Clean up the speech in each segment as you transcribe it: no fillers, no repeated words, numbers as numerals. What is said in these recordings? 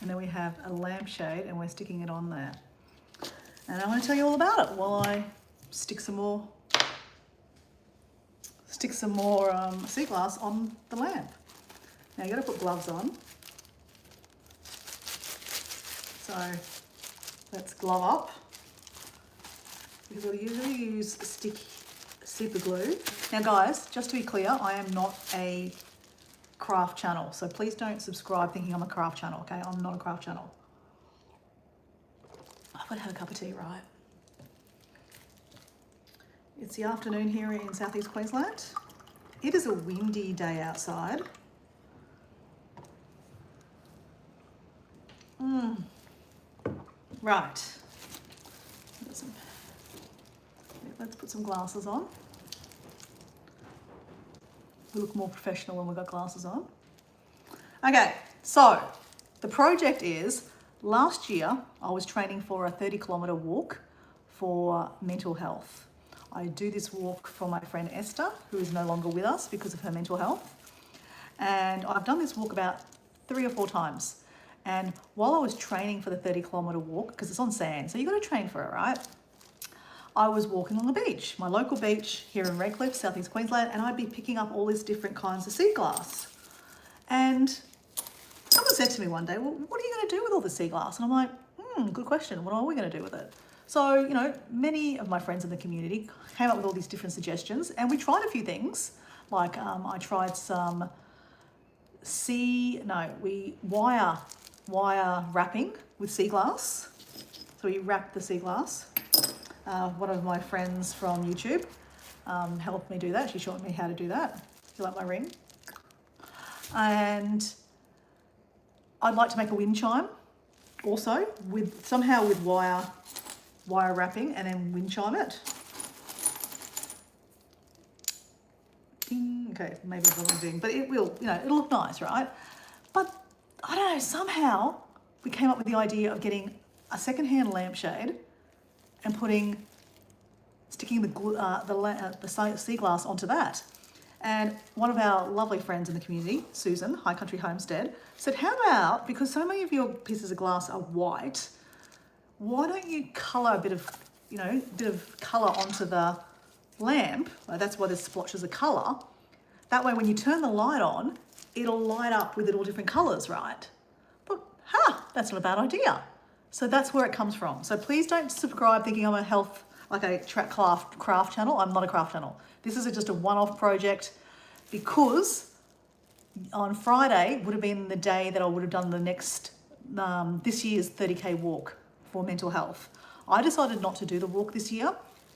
And then we have a lampshade and we're sticking it on there. And I want to tell you all about it while I stick some more Seaglass on the lamp. Now you got to put gloves on. So let's glove up. Because we'll usually use sticky super glue. Now guys, just to be clear, I am not a craft channel, so please don't subscribe thinking I'm a craft channel, okay? I'm not a craft channel. I've got to have a cup of tea, right? It's the afternoon here in southeast Queensland. It is a windy day outside. Right. Let's put some glasses on. We look more professional when we've got glasses on. Okay, so the project is, last year I was training for a 30-kilometre walk for mental health. I do this walk for my friend Esther, who is no longer with us because of her mental health. And I've done this walk about 3 or 4 times. And while I was training for the 30-kilometre walk, because it's on sand, so you've got to train for it, right? I was walking on the beach, my local beach here in Redcliffe, southeast Queensland, and I'd be picking up all these different kinds of Seaglass. And someone said to me one day, well, what are you going to do with all the Seaglass? And I'm like, good question. What are we going to do with it? So, you know, many of my friends in the community came up with all these different suggestions, and we tried a few things. Like I tried some wire wrapping with Seaglass. So we wrapped the Seaglass. One of my friends from YouTube helped me do that. She showed me how to do that. You like my ring? And I'd like to make a wind chime also with wire wrapping and then wind chime it. Ding. Okay, maybe it's not ding, but it will, you know, it'll look nice, right? But I don't know, somehow we came up with the idea of getting a secondhand lampshade and sticking the Seaglass onto that. And one of our lovely friends in the community, Susan, High Country Homestead, said, how about, because so many of your pieces of glass are white, why don't you colour a bit of colour onto the lamp? That's why there's splotches of colour. That way when you turn the light on, it'll light up with all different colours, right? But, that's not a bad idea. So that's where it comes from. So please don't subscribe thinking I'm a craft channel. I'm not a craft channel. This is just a one-off project because on Friday would have been the day that I would have done the next, this year's 30K walk for mental health. I decided not to do the walk this year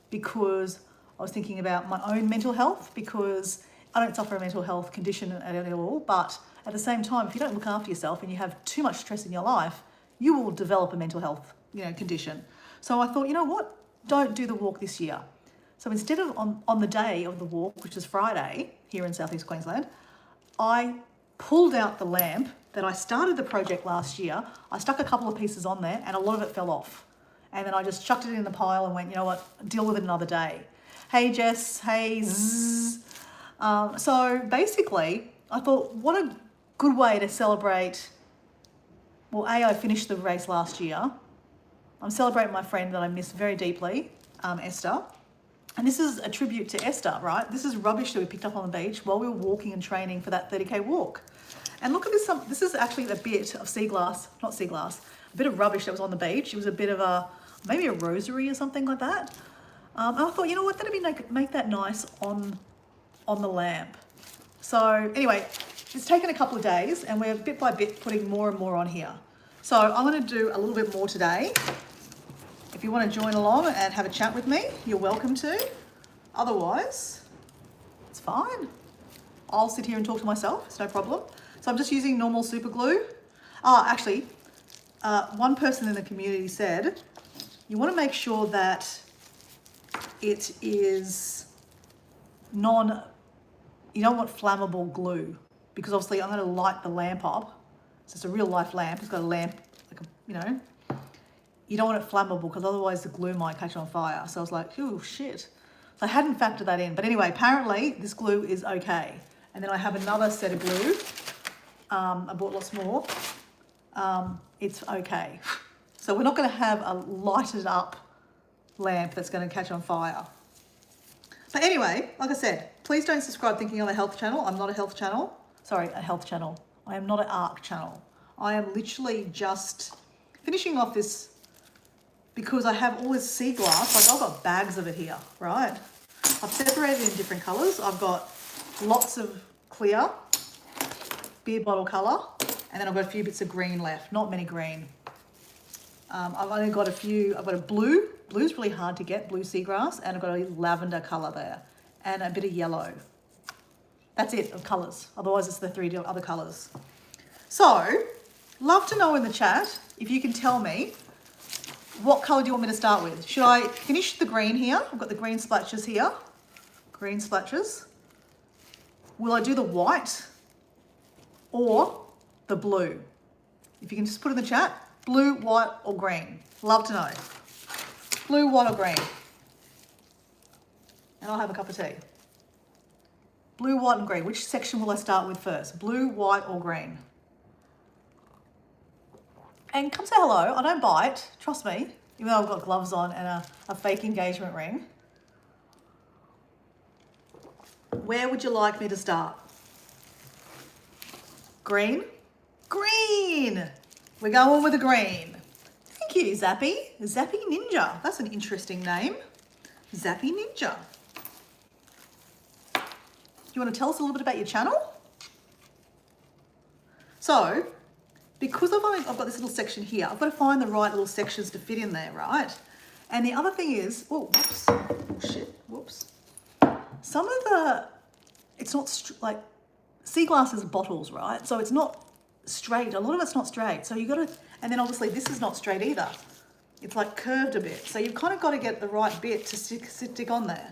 because I was thinking about my own mental health, because I don't suffer a mental health condition at all, but at the same time, if you don't look after yourself and you have too much stress in your life, you will develop a mental health, condition. So I thought, you know what? Don't do the walk this year. So instead of on the day of the walk, which is Friday here in southeast Queensland, I pulled out the lamp that I started the project last year. I stuck a couple of pieces on there and a lot of it fell off. And then I just chucked it in the pile and went, you know what, deal with it another day. Hey Jess, hey zzz. So basically, I thought, what a good way to celebrate. Well, I finished the race last year. I'm celebrating my friend that I miss very deeply, Esther. And this is a tribute to Esther, right? This is rubbish that we picked up on the beach while we were walking and training for that 30K walk. And look at this, this is actually a bit of a bit of rubbish that was on the beach. It was a bit of maybe a rosary or something like that. And I thought, you know what, that'd be make that nice on the lamp. So anyway, it's taken a couple of days and we're bit by bit putting more and more on here. So I'm going to do a little bit more today. If you want to join along and have a chat with me, you're welcome to. Otherwise, it's fine. I'll sit here and talk to myself, it's no problem. So I'm just using normal super glue. Actually, one person in the community said, you want to make sure that it is you don't want flammable glue, because obviously I'm going to light the lamp up. So it's a real life lamp. It's got a lamp, you don't want it flammable because otherwise the glue might catch on fire. So I was like, oh shit. So I hadn't factored that in. But anyway, apparently this glue is okay. And then I have another set of glue. I bought lots more. it's okay. So we're not going to have a lighted up lamp that's going to catch on fire. But anyway, like I said, please don't subscribe thinking I'm a health channel. I'm not a health channel. Sorry, a health channel. I am not an ARC channel. I am literally just finishing off this because I have all this Seaglass. Like I've got bags of it here, right? I've separated it in different colours. I've got lots of clear, beer bottle colour, and then I've got a few bits of green left. Not many green. I've only got a few. I've got a blue. Blue's really hard to get, blue seagrass, and I've got a lavender colour there, and a bit of yellow. That's it, of colours. Otherwise, it's the three other colours. So, love to know in the chat if you can tell me what colour do you want me to start with. Should I finish the green here? I've got the green splatches here. Green splatches. Will I do the white or the blue? If you can just put in the chat, blue, white, or green. Love to know. Blue, white, or green. And I'll have a cup of tea. Blue, white, and green. Which section will I start with first? Blue, white, or green? And come say hello. I don't bite. Trust me. Even though I've got gloves on and a fake engagement ring. Where would you like me to start? Green? Green! We're going with the green. Thank you, Zappy. Zappy Ninja. That's an interesting name. Zappy Ninja. You want to tell us a little bit about your channel? So, because I've got this little section here, I've got to find the right little sections to fit in there, right? And the other thing is, oh, whoops, oh, shit, whoops. Some of the, it's not like, Seaglass is bottles, right? So it's not straight. A lot of it's not straight. So you got to, and then obviously this is not straight either. It's like curved a bit. So you've kind of got to get the right bit to stick on there.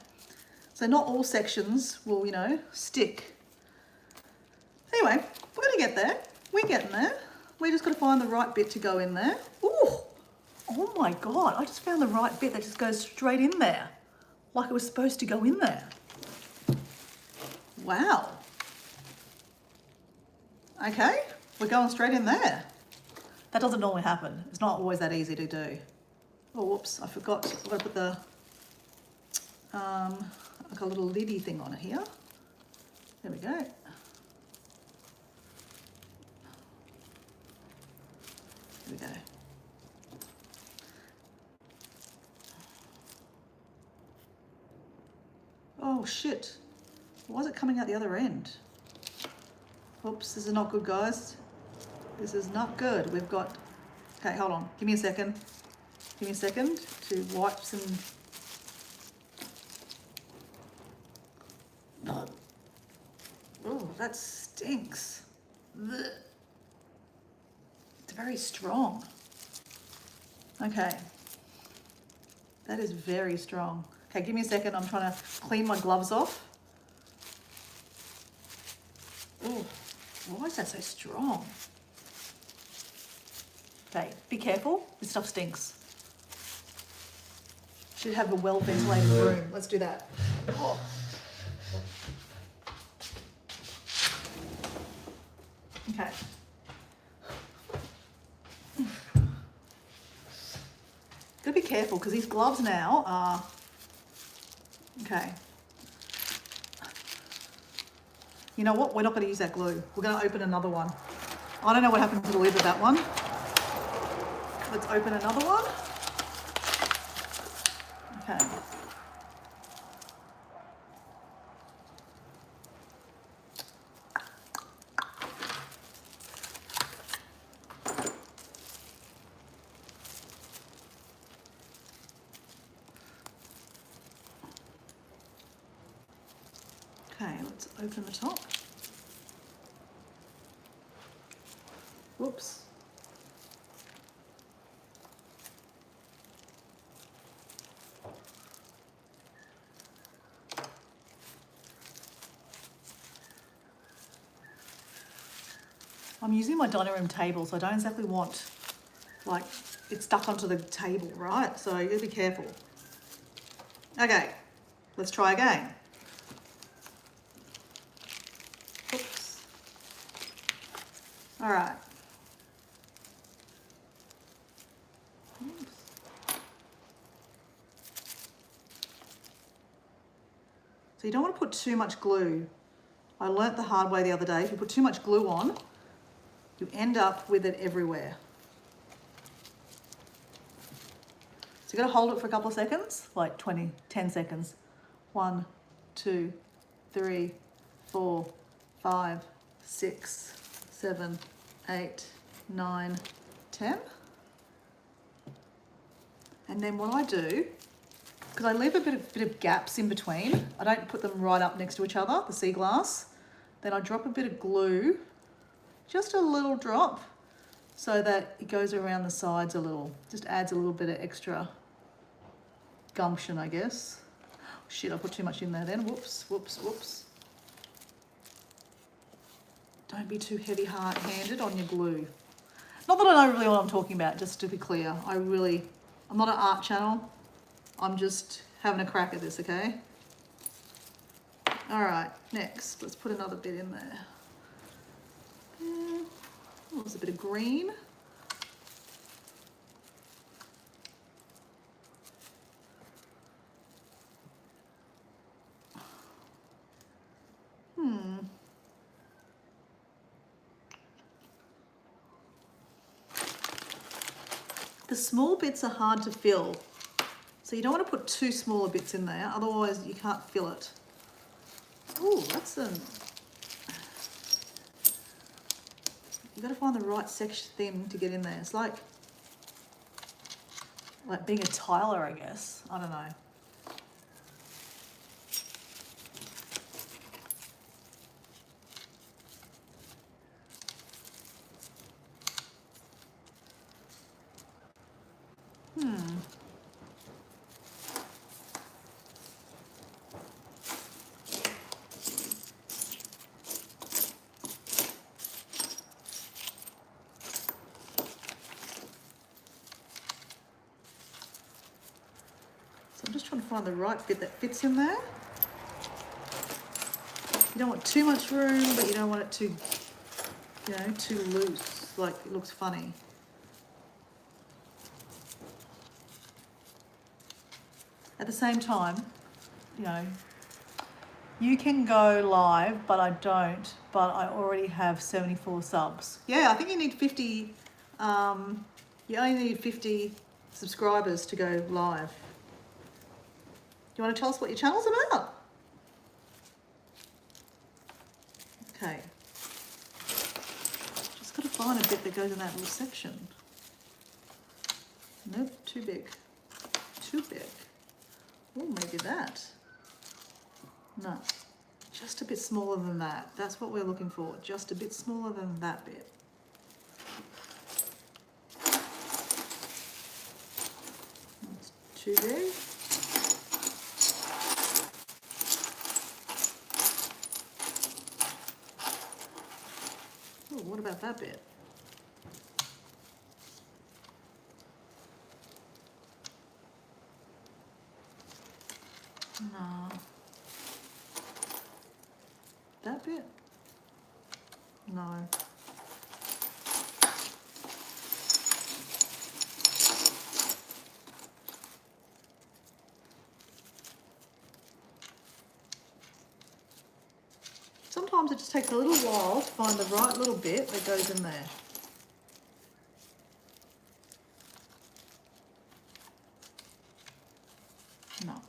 So not all sections will, you know, stick. Anyway, we're going to get there. We're getting there. We just got to find the right bit to go in there. Ooh, oh my God. I just found the right bit that just goes straight in there. Like it was supposed to go in there. Wow. Okay, we're going straight in there. That doesn't normally happen. It's not always that easy to do. Oh, whoops, I forgot. I've got to put the, like a little liddy thing on it here. There we go. There we go. Oh shit, why is it coming out the other end? Oops, this is not good, guys. This is not good. We've got, okay, hold on. Give me a second. Give me a second to wipe some. Oh, that stinks. Ugh. It's very strong. Okay. That is very strong. Okay, give me a second. I'm trying to clean my gloves off. Oh, why is that so strong? Okay, be careful. This stuff stinks. Should have a well-ventilated room. Let's do that. Oh. Okay. Gotta be careful because these gloves now are, okay. You know what? We're not going to use that glue. We're going to open another one. I don't know what happened to the lid of that one. Let's open another one. Okay. Okay, let's open the top. Whoops. I'm using my dining room table, so I don't exactly want, like, it stuck onto the table, right? So you gotta be careful. Okay, let's try again. Oops. All right. So you don't want to put too much glue. I learnt the hard way the other day. If you put too much glue on, you end up with it everywhere. So you got to hold it for a couple of seconds, like 10 seconds. 1, 2, 3, 4, 5, 6, 7, 8, 9, 10. And then what I do, because I leave a bit of gaps in between, I don't put them right up next to each other, the Seaglass. Then I drop a bit of glue, just a little drop, so that it goes around the sides a little. Just adds a little bit of extra gumption, I guess. Shit, I put too much in there then. Whoops, whoops, whoops. Don't be too heavy-handed on your glue. Not that I know really what I'm talking about, just to be clear. I'm not an art channel. I'm just having a crack at this, okay? All right, next, let's put another bit in there. There's a bit of green. The small bits are hard to fill, so you don't want to put too smaller bits in there, otherwise you can't fill it. Ooh, that's you got to find the right section thing to get in there. It's like being a tiler, I guess. I don't know. I'm just trying to find the right bit that fits in there. You don't want too much room, but you don't want it too, too loose, like it looks funny. At the same time, you can go live, but I don't, but I already have 74 subs. Yeah, I think you need 50, you only need 50 subscribers to go live. Do you want to tell us what your channel's about? Okay. Just got to find a bit that goes in that little section. Nope, too big. Too big. Oh, maybe that. No, just a bit smaller than that. That's what we're looking for. Just a bit smaller than that bit. That's too big. Oh, what about that bit? No. That bit? No. Sometimes it just takes a little while to find the right little bit that goes in there. No.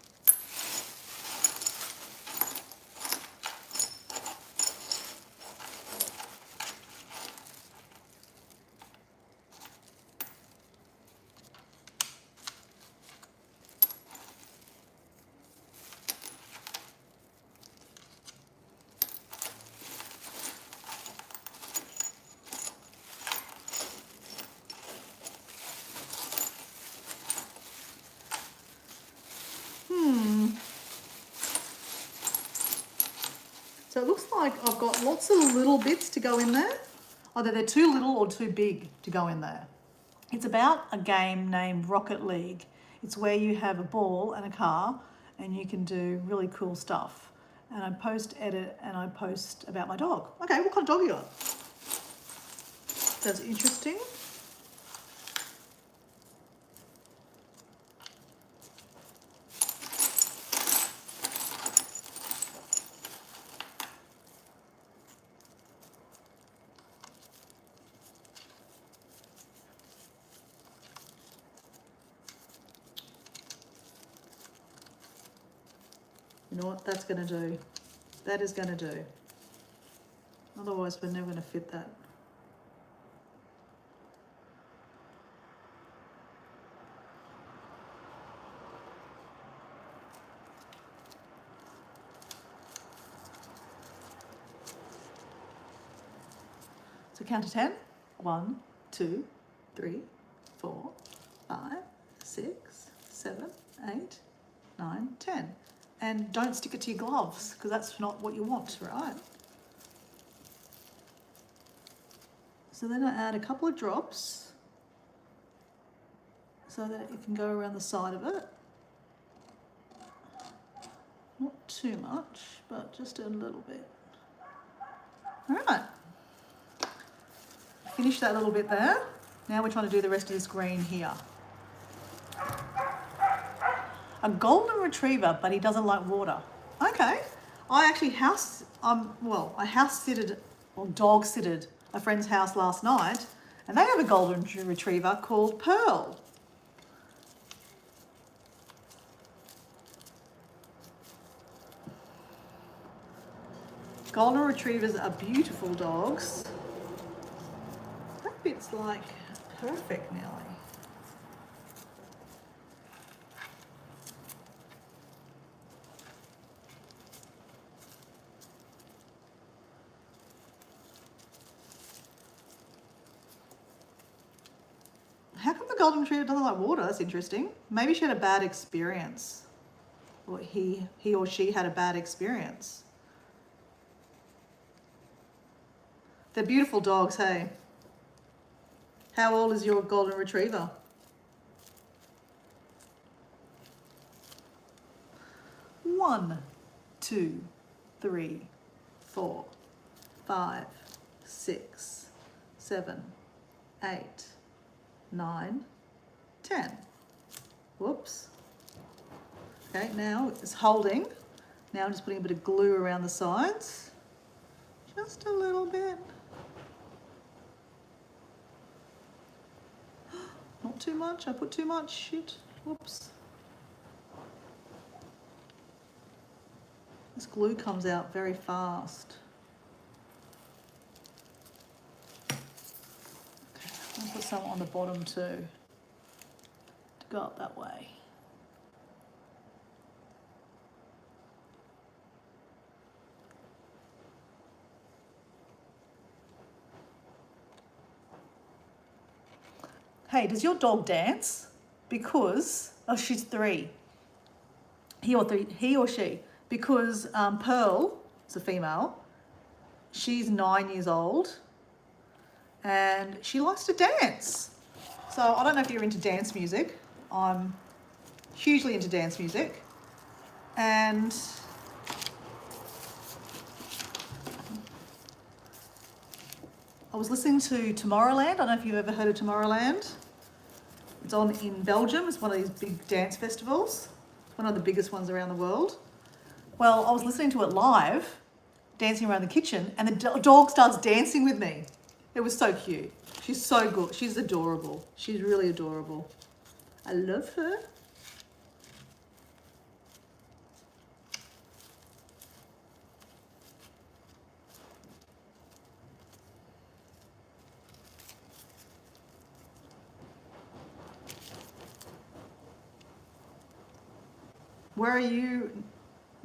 So it looks like I've got lots of little bits to go in there. Either they're too little or too big to go in there. It's about a game named Rocket League. It's where you have a ball and a car and you can do really cool stuff. And I post, edit, and I post about my dog. Okay, what kind of dog you got? That's interesting. You know what that's going to do? That is going to do. Otherwise, we're never going to fit that. So count to 10. 1, 2, 3, 4, 5, 6, 7, 8, 9, 10. And don't stick it to your gloves because that's not what you want, right? So then I add a couple of drops so that it can go around the side of it. Not too much, but just a little bit. All right. Finish that little bit there. Now we're trying to do the rest of this green here. A golden retriever, but he doesn't like water. Okay. I actually I house-sitted or dog-sitted a friend's house last night, and they have a golden retriever called Pearl. Golden retrievers are beautiful dogs. That bit's like perfect, Nelly. How come the golden retriever doesn't like water? That's interesting. Maybe she had a bad experience. Or he or she had a bad experience. They're beautiful dogs, hey? How old is your golden retriever? One, 2, 3, 4, 5, 6, 7, 8, 9, 10. Whoops. Okay, now it's holding. Now I'm just putting a bit of glue around the sides. Just a little bit. Not too much. I put too much. Shit. Whoops. This glue comes out very fast. Okay, I'll put some on the bottom too, to go up that way. Hey, does your dog dance? Because, oh, she's 3. He or she. Because Pearl, it's a female, she's 9 years old and she likes to dance. So I don't know if you're into dance music. I'm hugely into dance music. And I was listening to Tomorrowland. I don't know if you've ever heard of Tomorrowland. It's on in Belgium. It's one of these big dance festivals. It's one of the biggest ones around the world. Well, I was listening to it live, dancing around the kitchen, and the dog starts dancing with me. It was so cute. She's so good. She's adorable. She's really adorable. I love her.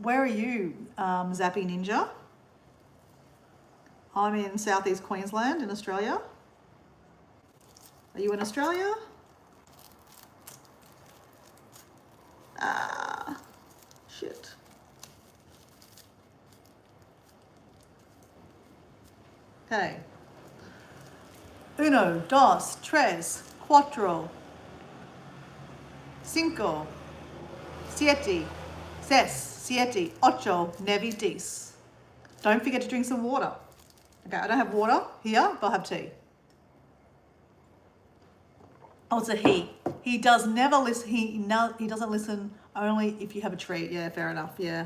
Where are you, Zappy Ninja? I'm in southeast Queensland in Australia. Are you in Australia? Ah, shit. Okay. 1, 2, 3, 4, 5, 7, 6, 7, 8, 9, 10. Don't forget to drink some water. Okay, I don't have water here, but I have tea. Oh, it's a he. He does never listen. He doesn't listen only if you have a treat. Yeah, fair enough. Yeah.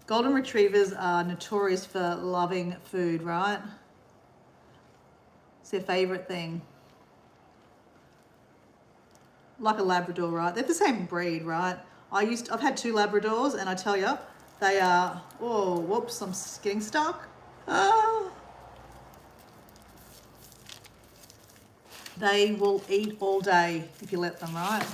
Golden retrievers are notorious for loving food, right? It's their favorite thing. Like a Labrador, right? They're the same breed, right? I've had 2 Labradors, and I tell you, They are, oh, whoops, I'm getting stuck. Ah. They will eat all day if you let them, right?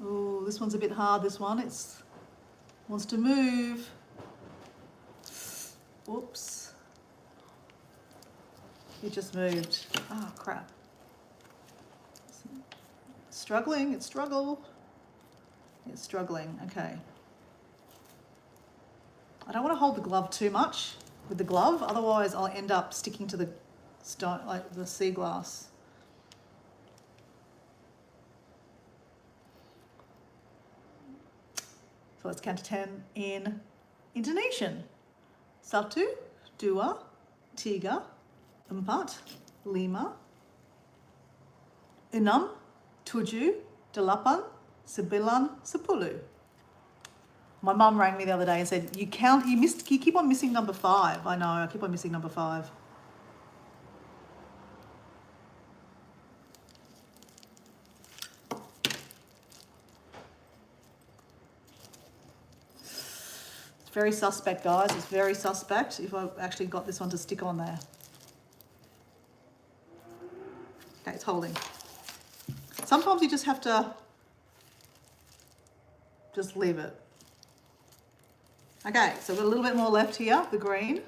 Oh, this one's a bit hard, this one. It's wants to move. Whoops. It just moved. Oh, crap. Struggling, it's struggle. It's struggling, okay. I don't want to hold the glove too much with the glove, otherwise I'll end up sticking to the stone, like the Seaglass. So let's count to 10 in Indonesian. Satu, dua, tiga, empat, lima, enam, tujuh, delapan, sembilan, sepuluh. My mum rang me the other day and said, you keep on missing number 5. I know, I keep on missing number 5. It's very suspect, guys. It's very suspect if I've actually got this one to stick on there. Okay, it's holding. Sometimes you just have to just leave it. Okay, so we've got a little bit more left here, the green.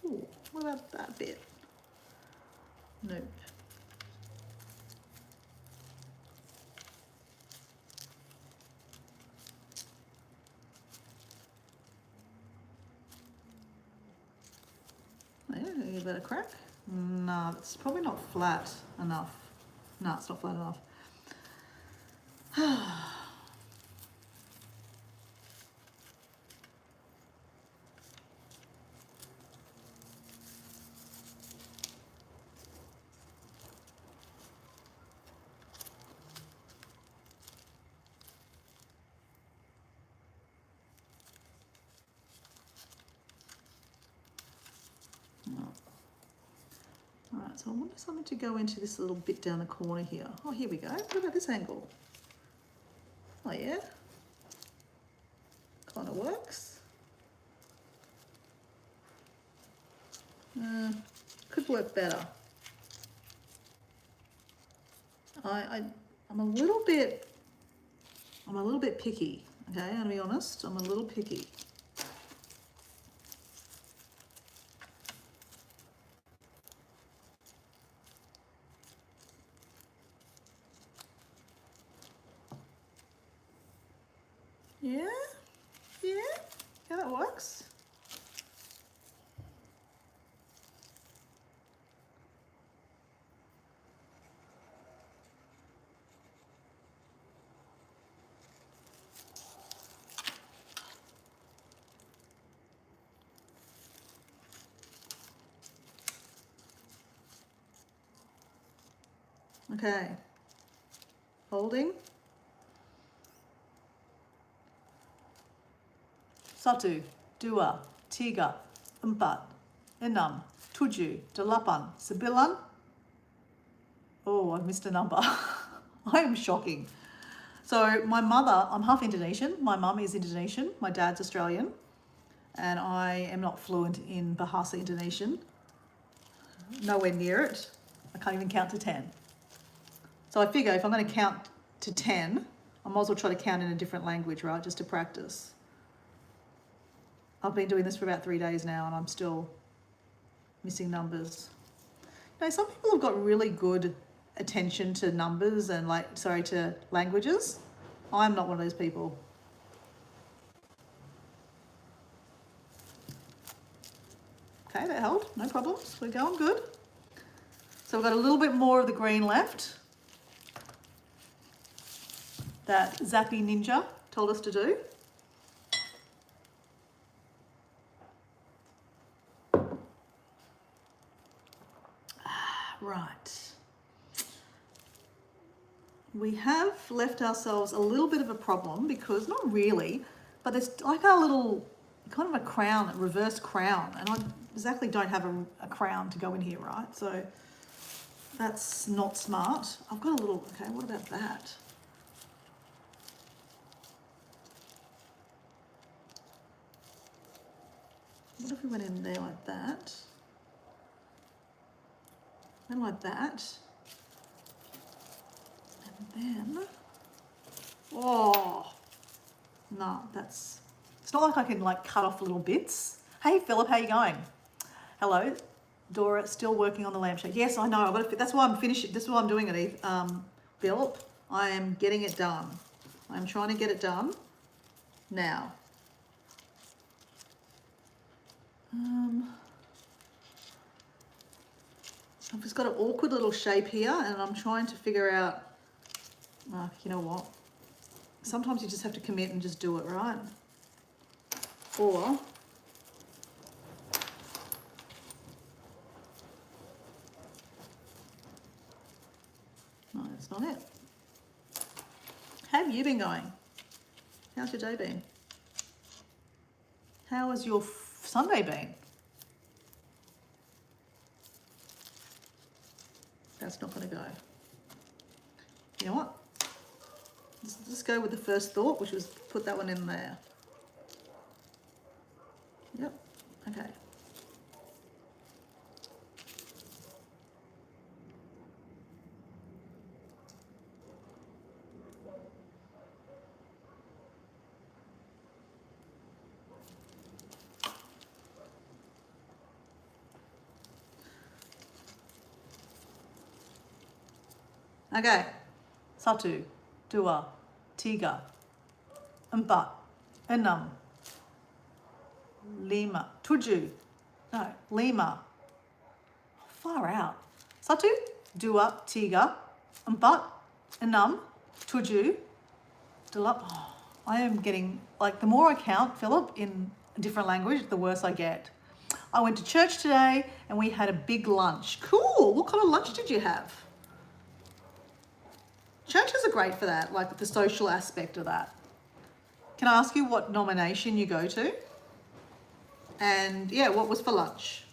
Ooh, what about that bit? Nope. Yeah, give that a crack. No, it's probably not flat enough. No, it's not flat enough. Alright, so I want something to go into this little bit down the corner here. Oh, here we go. What about this angle? Oh yeah, kind of works. Could work better. I'm a little bit picky. Okay, I'm gonna be honest. I'm a little picky. Yeah, that works. Okay, holding. Satu, dua, tiga, empat, enam, tujuh, delapan, sembilan. Oh, I've missed a number. I am shocking. So my mother, I'm half Indonesian. My mum is Indonesian. My dad's Australian. And I am not fluent in Bahasa Indonesian. Nowhere near it. I can't even count to 10. So I figure if I'm going to count to 10, I might as well try to count in a different language, right? Just to practice. I've been doing this for about 3 days now and I'm still missing numbers. You know, some people have got really good attention to numbers and to languages. I'm not one of those people. Okay, that held, no problems. We're going good. So we've got a little bit more of the green left that Zappy Ninja told us to do. Right. We have left ourselves a little bit of a problem because, not really, but there's like our little kind of a crown, a reverse crown, and I exactly don't have a crown to go in here, right? So that's not smart. I've got a little, okay, what about that? What if we went in there like that? And like that. And then, oh, no, it's not like I can like cut off little bits. Hey Philip, how you going? Hello, Dora, still working on the lampshade. Yes, I know, that's why I'm finishing, this is why I'm doing it, Philip. I am getting it done. I'm trying to get it done now. I've just got an awkward little shape here and I'm trying to figure out, you know what? Sometimes you just have to commit and just do it, right? Or, no, that's not it. How have you been going? How's your day been? How has your Sunday been? That's not going to go. You know what? Let's just go with the first thought, which was put that one in there. Yep. Okay. Okay. Satu, dua, tiga, empat, enam, lima, tujuh. No, lima. Far out. Satu, dua, tiga, empat, enam, tujuh. Oh, I am getting, like, the more I count, Philip, in a different language, the worse I get. I went to church today and we had a big lunch. Cool. What kind of lunch did you have? Churches are great for that, like the social aspect of that. Can I ask you what nomination you go to? And yeah, what was for lunch?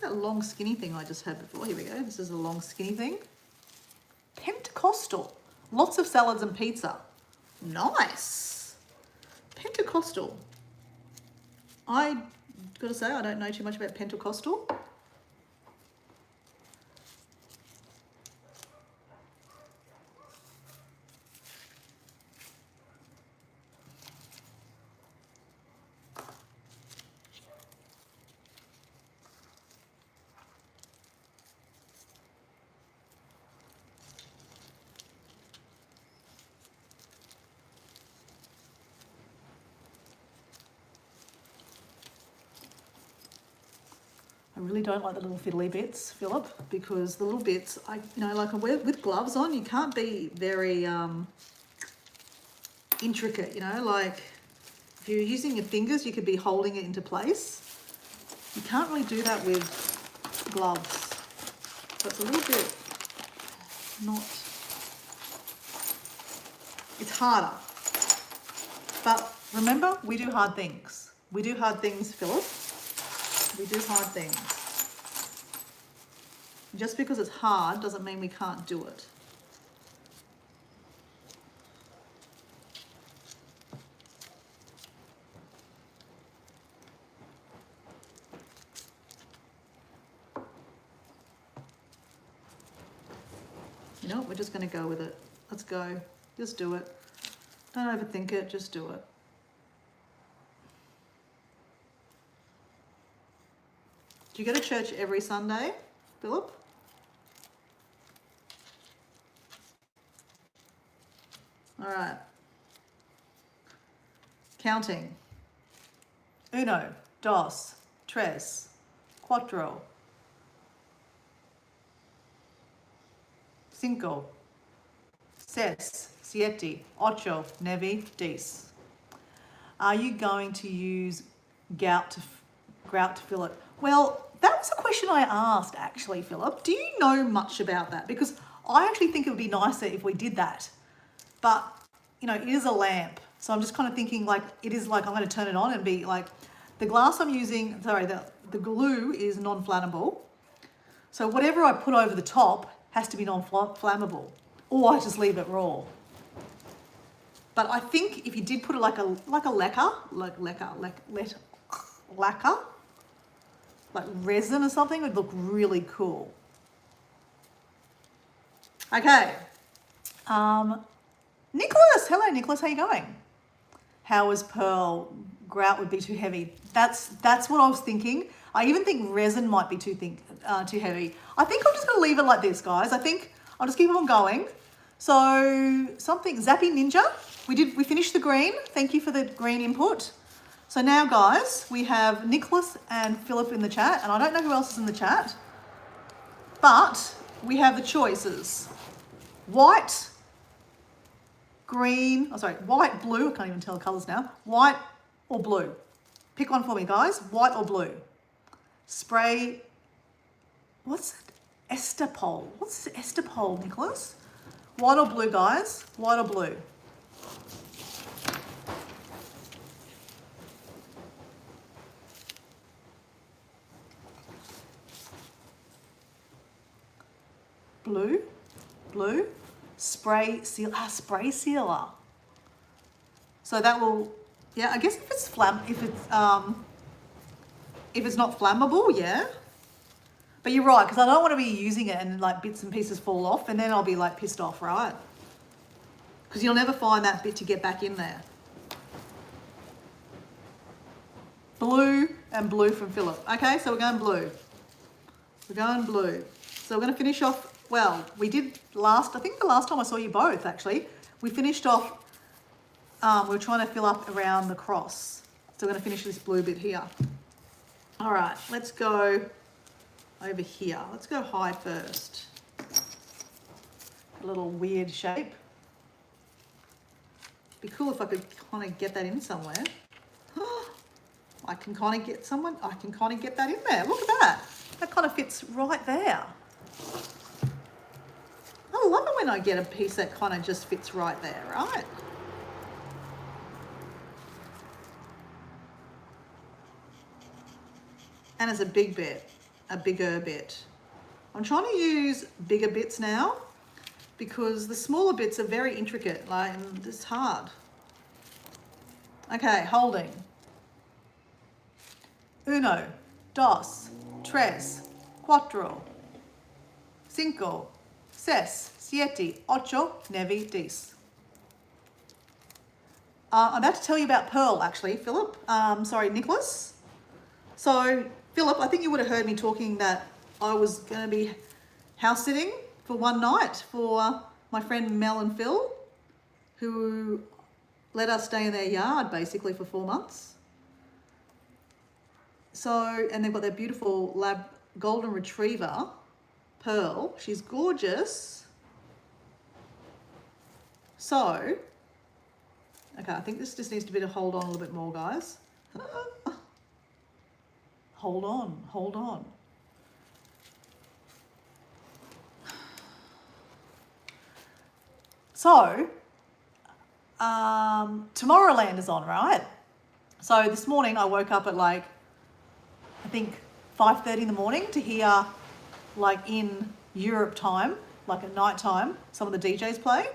That long skinny thing I just had before. Here we go. This is a long skinny thing. Pentecostal. Lots of salads and pizza. Nice. Pentecostal. I gotta say, I don't know too much about Pentecostal. I really don't like the little fiddly bits, Philip, because the little bits, like with gloves on, you can't be very intricate, like if you're using your fingers, you could be holding it into place. You can't really do that with gloves. So it's a little bit it's harder. But remember, we do hard things. We do hard things, Philip. We do hard things. Just because it's hard doesn't mean we can't do it. You know what? We're just going to go with it. Let's go. Just do it. Don't overthink it. Just do it. Do you go to church every Sunday, Philip? All right. Counting. Uno, dos, tres, cuatro. cinco, seis, siete, ocho, nueve, diez. Are you going to use grout to fill it? Well, that was a question I asked actually, Philip. Do you know much about that? Because I actually think it would be nicer if we did that. But, you know, it is a lamp. So I'm just kind of thinking like, it is like, I'm going to turn it on and be like, the glass I'm using, sorry, the glue is non-flammable. So whatever I put over the top has to be non-flammable, or I just leave it raw. But I think if you did put it like a lacquer, like resin or something, it would look really cool. Okay. Nicholas, hello Nicholas, how you going? How is pearl? Grout would be too heavy. That's what I was thinking. I even think resin might be too heavy. I think I'm just gonna leave it like this, guys. I think I'll just keep on going. So something, Zappy Ninja, we finished the green. Thank you for the green input. So now guys, we have Nicholas and Philip in the chat, and I don't know who else is in the chat, but we have the choices. White, green, white, blue, I can't even tell the colours now. White or blue? Pick one for me, guys. White or blue? Spray, what's it? Estopol. What's Estopol, Nicholas? White or blue, guys? White or blue? Blue, blue, spray seal, spray sealer. So that will, yeah, I guess if it's if it's not flammable, yeah. But you're right, because I don't want to be using it and like bits and pieces fall off, and then I'll be like pissed off, right? Because you'll never find that bit to get back in there. Blue and blue from Philip. Okay, so we're going blue. We're going blue. So we're going to finish off, well, we did I think the last time I saw you both actually, we finished off, we were trying to fill up around the cross. So we're going to finish this blue bit here. All right, let's go over here. Let's go high first. A little weird shape. Be cool if I could kind of get that in somewhere. I can kind of get that in there. Look at that. That kind of fits right there. I love it when I get a piece that kind of just fits right there, right? And it's a big bit, a bigger bit. I'm trying to use bigger bits now because the smaller bits are very intricate, like, and it's hard. Okay, holding. Uno, dos, tres, cuatro, cinco, seis, siete, ocho, nueve, diez. I'm about to tell you about Pearl, actually, Philip. Sorry, Nicholas. So, Philip, I think you would have heard me talking that I was going to be house sitting for one night for my friend Mel and Phil, who let us stay in their yard basically for 4 months. So, and they've got their beautiful lab golden retriever, Pearl. She's gorgeous. So, okay, I think this just needs to be to hold on a little bit more, guys. Hold on, hold on. So, Tomorrowland is on, right? So this morning I woke up at like, I think 5:30 in the morning to hear, like in Europe time, like at night time, some of the DJs play.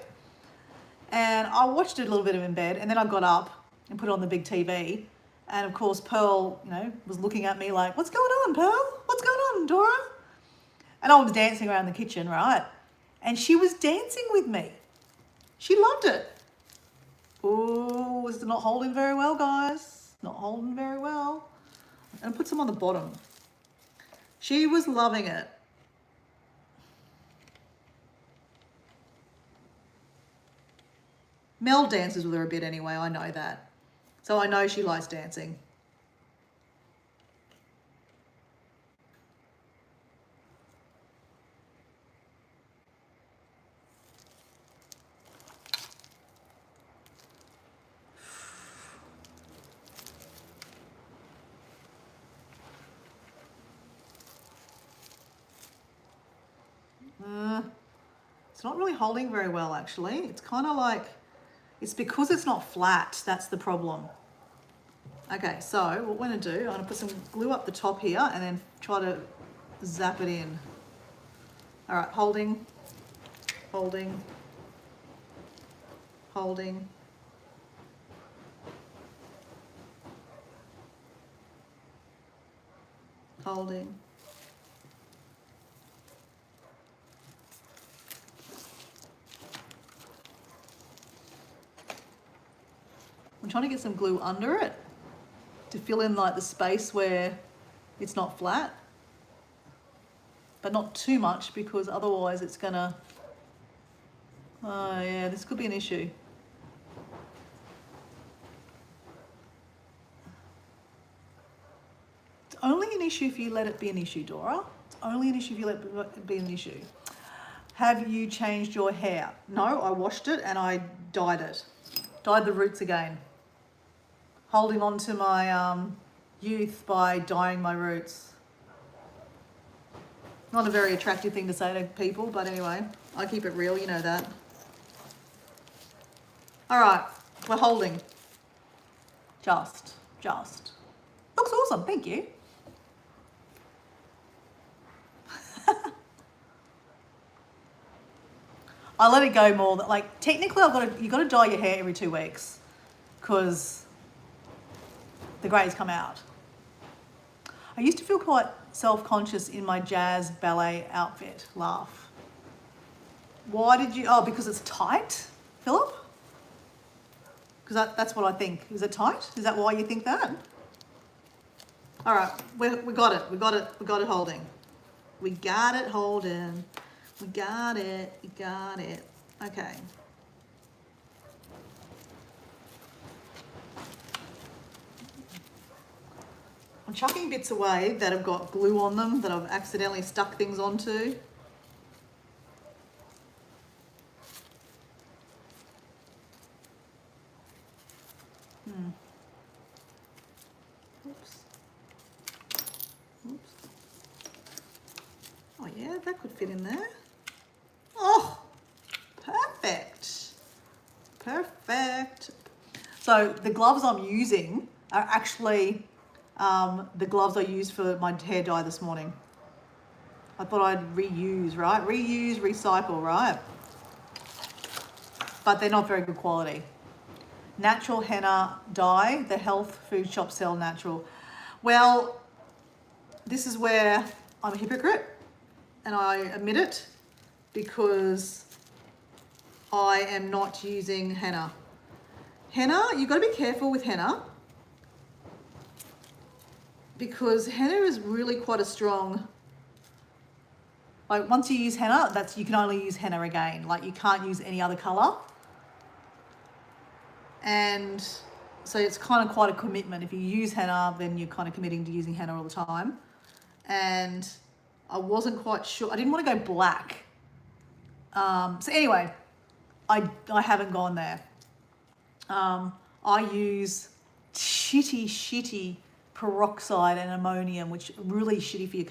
And I watched it a little bit in bed, and then I got up and put it on the big TV. And of course, Pearl, you know, was looking at me like, "What's going on, Pearl? What's going on, Dora?" And I was dancing around the kitchen, right? And she was dancing with me. She loved it. Oh, it's not holding very well, guys. Not holding very well. And put some on the bottom. She was loving it. Mel dances with her a bit anyway, I know that. So I know she likes dancing. It's not really holding very well, actually. It's kind of like, it's because it's not flat, that's the problem. Okay, so what we're gonna do, I'm gonna put some glue up the top here and then try to zap it in. All right, holding, holding, holding. Holding. I'm trying to get some glue under it to fill in like the space where it's not flat, but not too much because otherwise it's gonna, oh yeah, this could be an issue. It's only an issue if you let it be an issue, Dora. It's only an issue if you let it be an issue. Have you changed your hair? No, I washed it and I dyed it. Dyed the roots again. Holding on to my youth by dyeing my roots. Not a very attractive thing to say to people, but anyway, I keep it real, you know that. All right, we're holding. Just. Looks awesome, thank you. I let it go more, like technically you got to dye your hair every 2 weeks because the greys come out. I used to feel quite self-conscious in my jazz ballet outfit. Laugh. Why did you, oh, because it's tight, Philip? Because that's what I think. Is it tight? Is that why you think that? All right, we got it holding. We got it holding. We got it. Okay. I'm chucking bits away that have got glue on them that I've accidentally stuck things onto. Oops. Oh yeah, that could fit in there. Oh, perfect. So the gloves I'm using are actually the gloves I used for my hair dye this morning. I thought I'd reuse, right? Reuse, recycle, right? But they're not very good quality. Natural henna dye, the health food shop sell natural. Well, this is where I'm a hypocrite and I admit it because I am not using henna. Henna, you've got to be careful with henna because henna is really quite a strong, like once you use henna, you can only use henna again. Like you can't use any other color. And so it's kind of quite a commitment. If you use henna, then you're kind of committing to using henna all the time. And I wasn't quite sure. I didn't want to go black. So anyway, I haven't gone there. I use shitty peroxide and ammonium, which are really shitty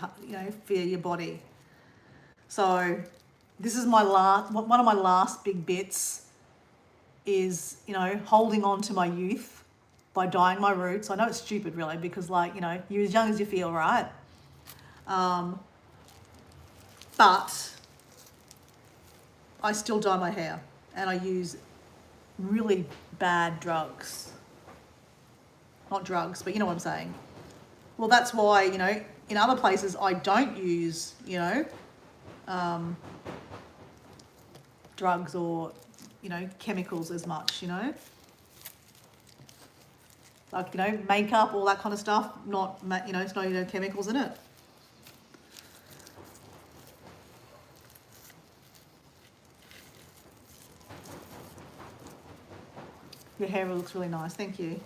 for your body. So this is one of my last big bits is, holding on to my youth by dyeing my roots. I know it's stupid really because you're as young as you feel, right? But I still dye my hair and I use really bad drugs. Not drugs, but you know what I'm saying. Well, that's why, in other places I don't use, drugs or, chemicals as much, Like, makeup, all that kind of stuff, it's not, chemicals in it. Your hair looks really nice, thank you.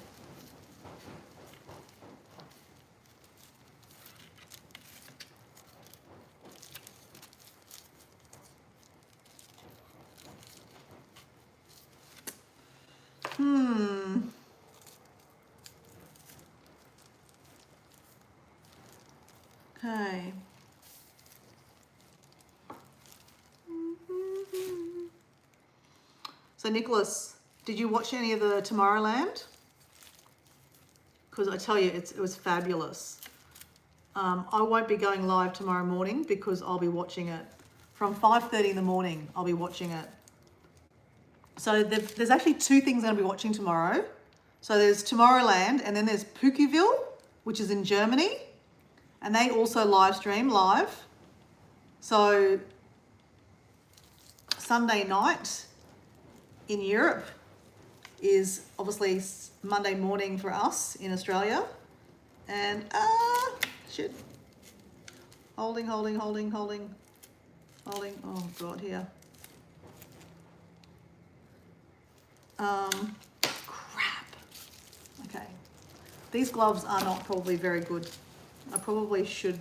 Okay. So Nicholas, did you watch any of the Tomorrowland? Because I tell you, it was fabulous. I won't be going live tomorrow morning because I'll be watching it. From 5:30 in the morning, I'll be watching it. So there's actually two things I'm going to be watching tomorrow. So there's Tomorrowland and then there's Pookieville, which is in Germany. And they also live stream live. So Sunday night in Europe is obviously Monday morning for us in Australia. And, shit. Holding. Oh God, here. Crap. Okay. These gloves are not probably very good. I probably should.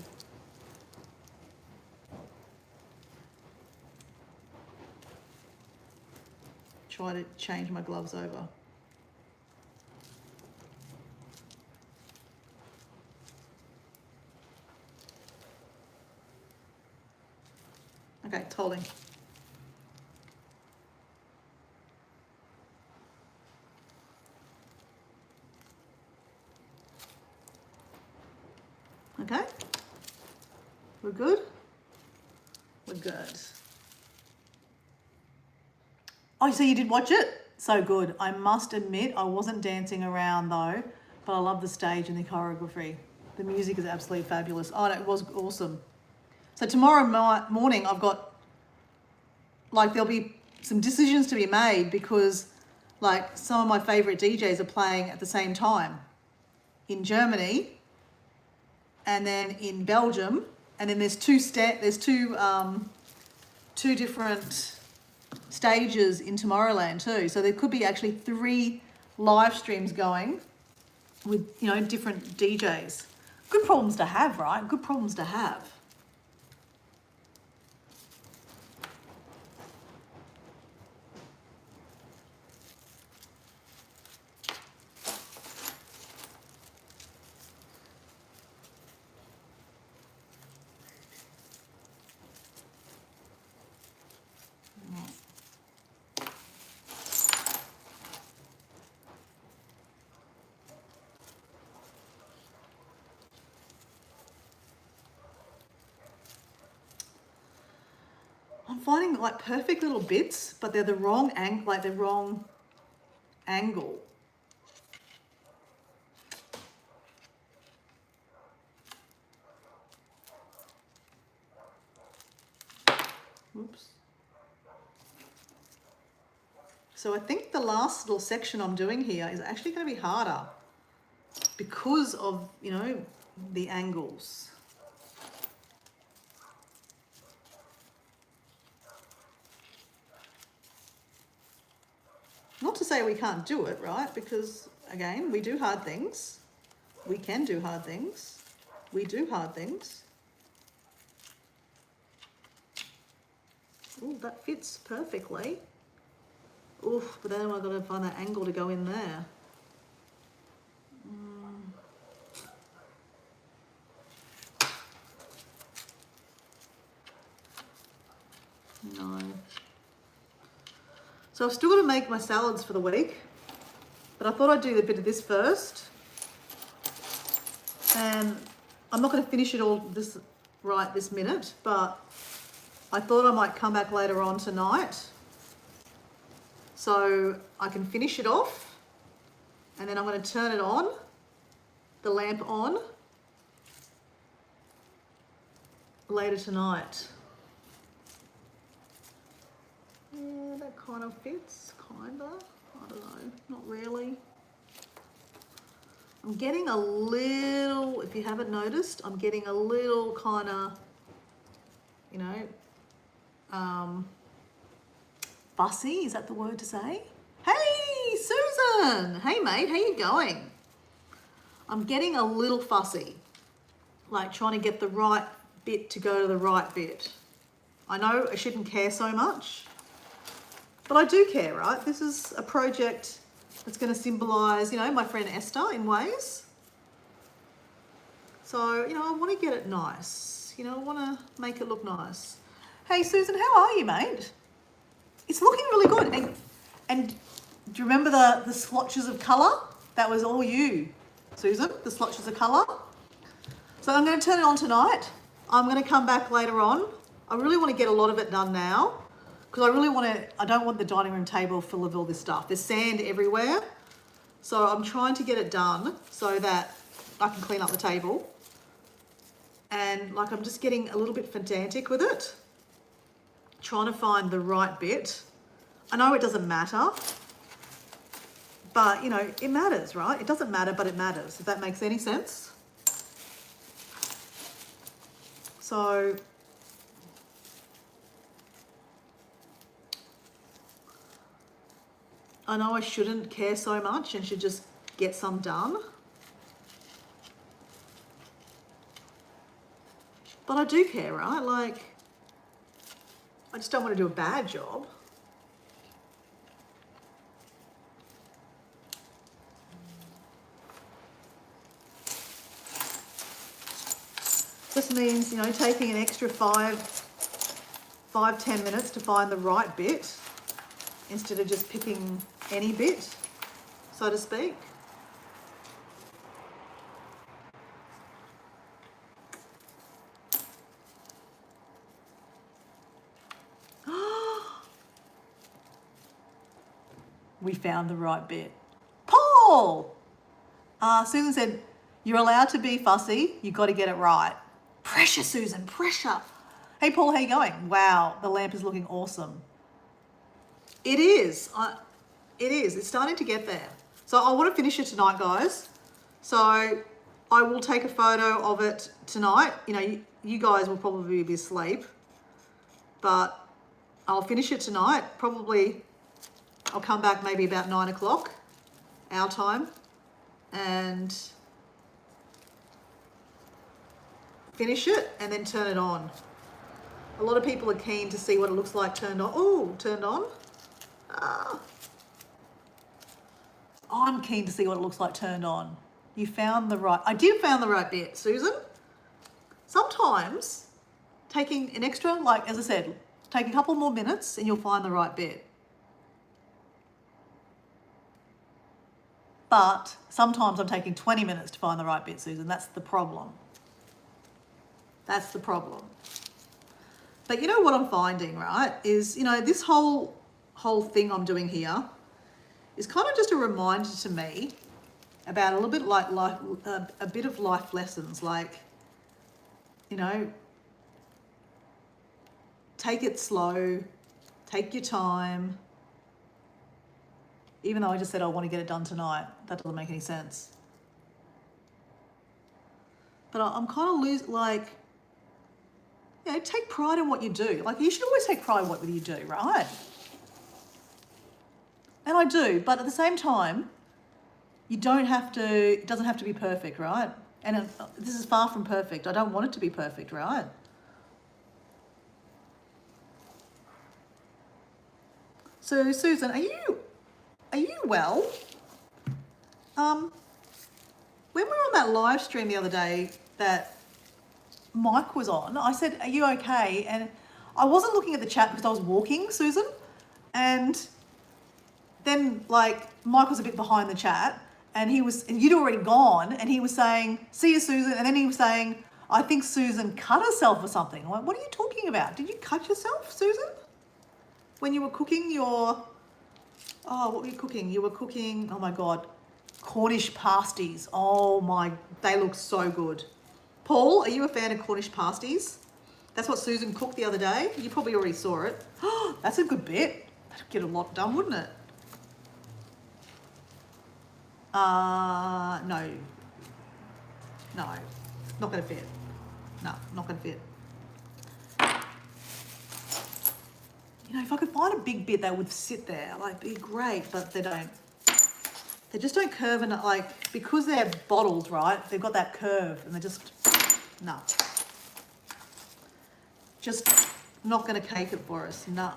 Try to change my gloves over. Okay, it's holding. Okay, we're good? We're good. Oh, so you did watch it? So good. I must admit, I wasn't dancing around though, but I love the stage and the choreography. The music is absolutely fabulous. Oh, it was awesome. So tomorrow morning, I've got, like, there'll be some decisions to be made because, like, some of my favorite DJs are playing at the same time in Germany and then in Belgium, and then there's two different stages in Tomorrowland too. So there could be actually 3 live streams going with, you know, different DJs. Good problems to have, right? Good problems to have. I'm finding like perfect little bits, but they're the wrong angle. Oops. So I think the last little section I'm doing here is actually going to be harder because of, you know, the angles. Not to say we can't do it, right? Because, again, we do hard things. We can do hard things. We do hard things. Oh, that fits perfectly. Oof, but then I've got to find that angle to go in there. No. So I've still got to make my salads for the week, but I thought I'd do a bit of this first. And I'm not going to finish it all this minute, but I thought I might come back later on tonight so I can finish it off, and then I'm going to turn it on, the lamp on, later tonight. Yeah, that kind of fits, kinda. I don't know, not really. I'm getting a little, if you haven't noticed, I'm getting a little kind of, you know, fussy, is that the word to say? Hey, Susan! Hey, mate, how you going? I'm getting a little fussy, like trying to get the right bit to go to the right bit. I know I shouldn't care so much, but I do care, right? This is a project that's going to symbolise, you know, my friend Esther in ways. So, you know, I want to get it nice. You know, I want to make it look nice. Hey, Susan, how are you, mate? It's looking really good. And And do you remember the swatches of colour? That was all you, Susan, the swatches of colour. So I'm going to turn it on tonight. I'm going to come back later on. I really want to get a lot of it done now because I don't want the dining room table full of all this stuff. There's sand everywhere. So I'm trying to get it done so that I can clean up the table. And like I'm just getting a little bit pedantic with it, trying to find the right bit. I know it doesn't matter, but you know, it matters, right? It doesn't matter, but it matters, if that makes any sense. So I know I shouldn't care so much and should just get some done. But I do care, right? Like, I just don't want to do a bad job. This means, you know, taking an extra 5-10 minutes to find the right bit instead of just picking any bit, so to speak. We found the right bit. Paul! Susan said, you're allowed to be fussy, you've got to get it right. Pressure, Susan, pressure. Hey, Paul, how you going? Wow, the lamp is looking awesome. It is. It is. It's starting to get there. So I want to finish it tonight, guys. So I will take a photo of it tonight. You know, you guys will probably be asleep, but I'll finish it tonight. Probably I'll come back maybe about 9 o'clock our time and finish it and then turn it on. A lot of people are keen to see what it looks like turned on. Oh, turned on. I'm keen to see what it looks like turned on. You found the right, I did found the right bit, Susan. Sometimes taking an extra, like as I said, take a couple more minutes and you'll find the right bit. But sometimes I'm taking 20 minutes to find the right bit, Susan. That's the problem. That's the problem. But you know what I'm finding, right, is, you know, this whole thing I'm doing here is kind of just a reminder to me about a little bit like life, a bit of life lessons, like, you know, take it slow, take your time. Even though I just said I want to get it done tonight, that doesn't make any sense. But I'm kind of like, you know, take pride in what you do. Like, you should always take pride in what you do, right? And I do, but at the same time, you don't have to, it doesn't have to be perfect, right? And this is far from perfect. I don't want it to be perfect, right? So, Susan, are you well? When we were on that live stream the other day that Mike was on, I said, are you okay? And I wasn't looking at the chat because I was walking, Susan. And then like Mike was a bit behind the chat and you'd already gone and he was saying, see you, Susan. And then he was saying, I think Susan cut herself or something. I'm like, what are you talking about? Did you cut yourself, Susan? When you were cooking your, oh, what were you cooking? You were cooking, oh my God, Cornish pasties. Oh my, they look so good. Paul, are you a fan of Cornish pasties? That's what Susan cooked the other day. You probably already saw it. Oh, that's a good bit. That'd get a lot done, wouldn't it? No. No, not gonna fit. No, not gonna fit. You know, if I could find a big bit that would sit there, like, be great, but they don't. They just don't curve enough, like, because they're bottled, right? They've got that curve and they're just, no. Just not gonna cake it for us, no.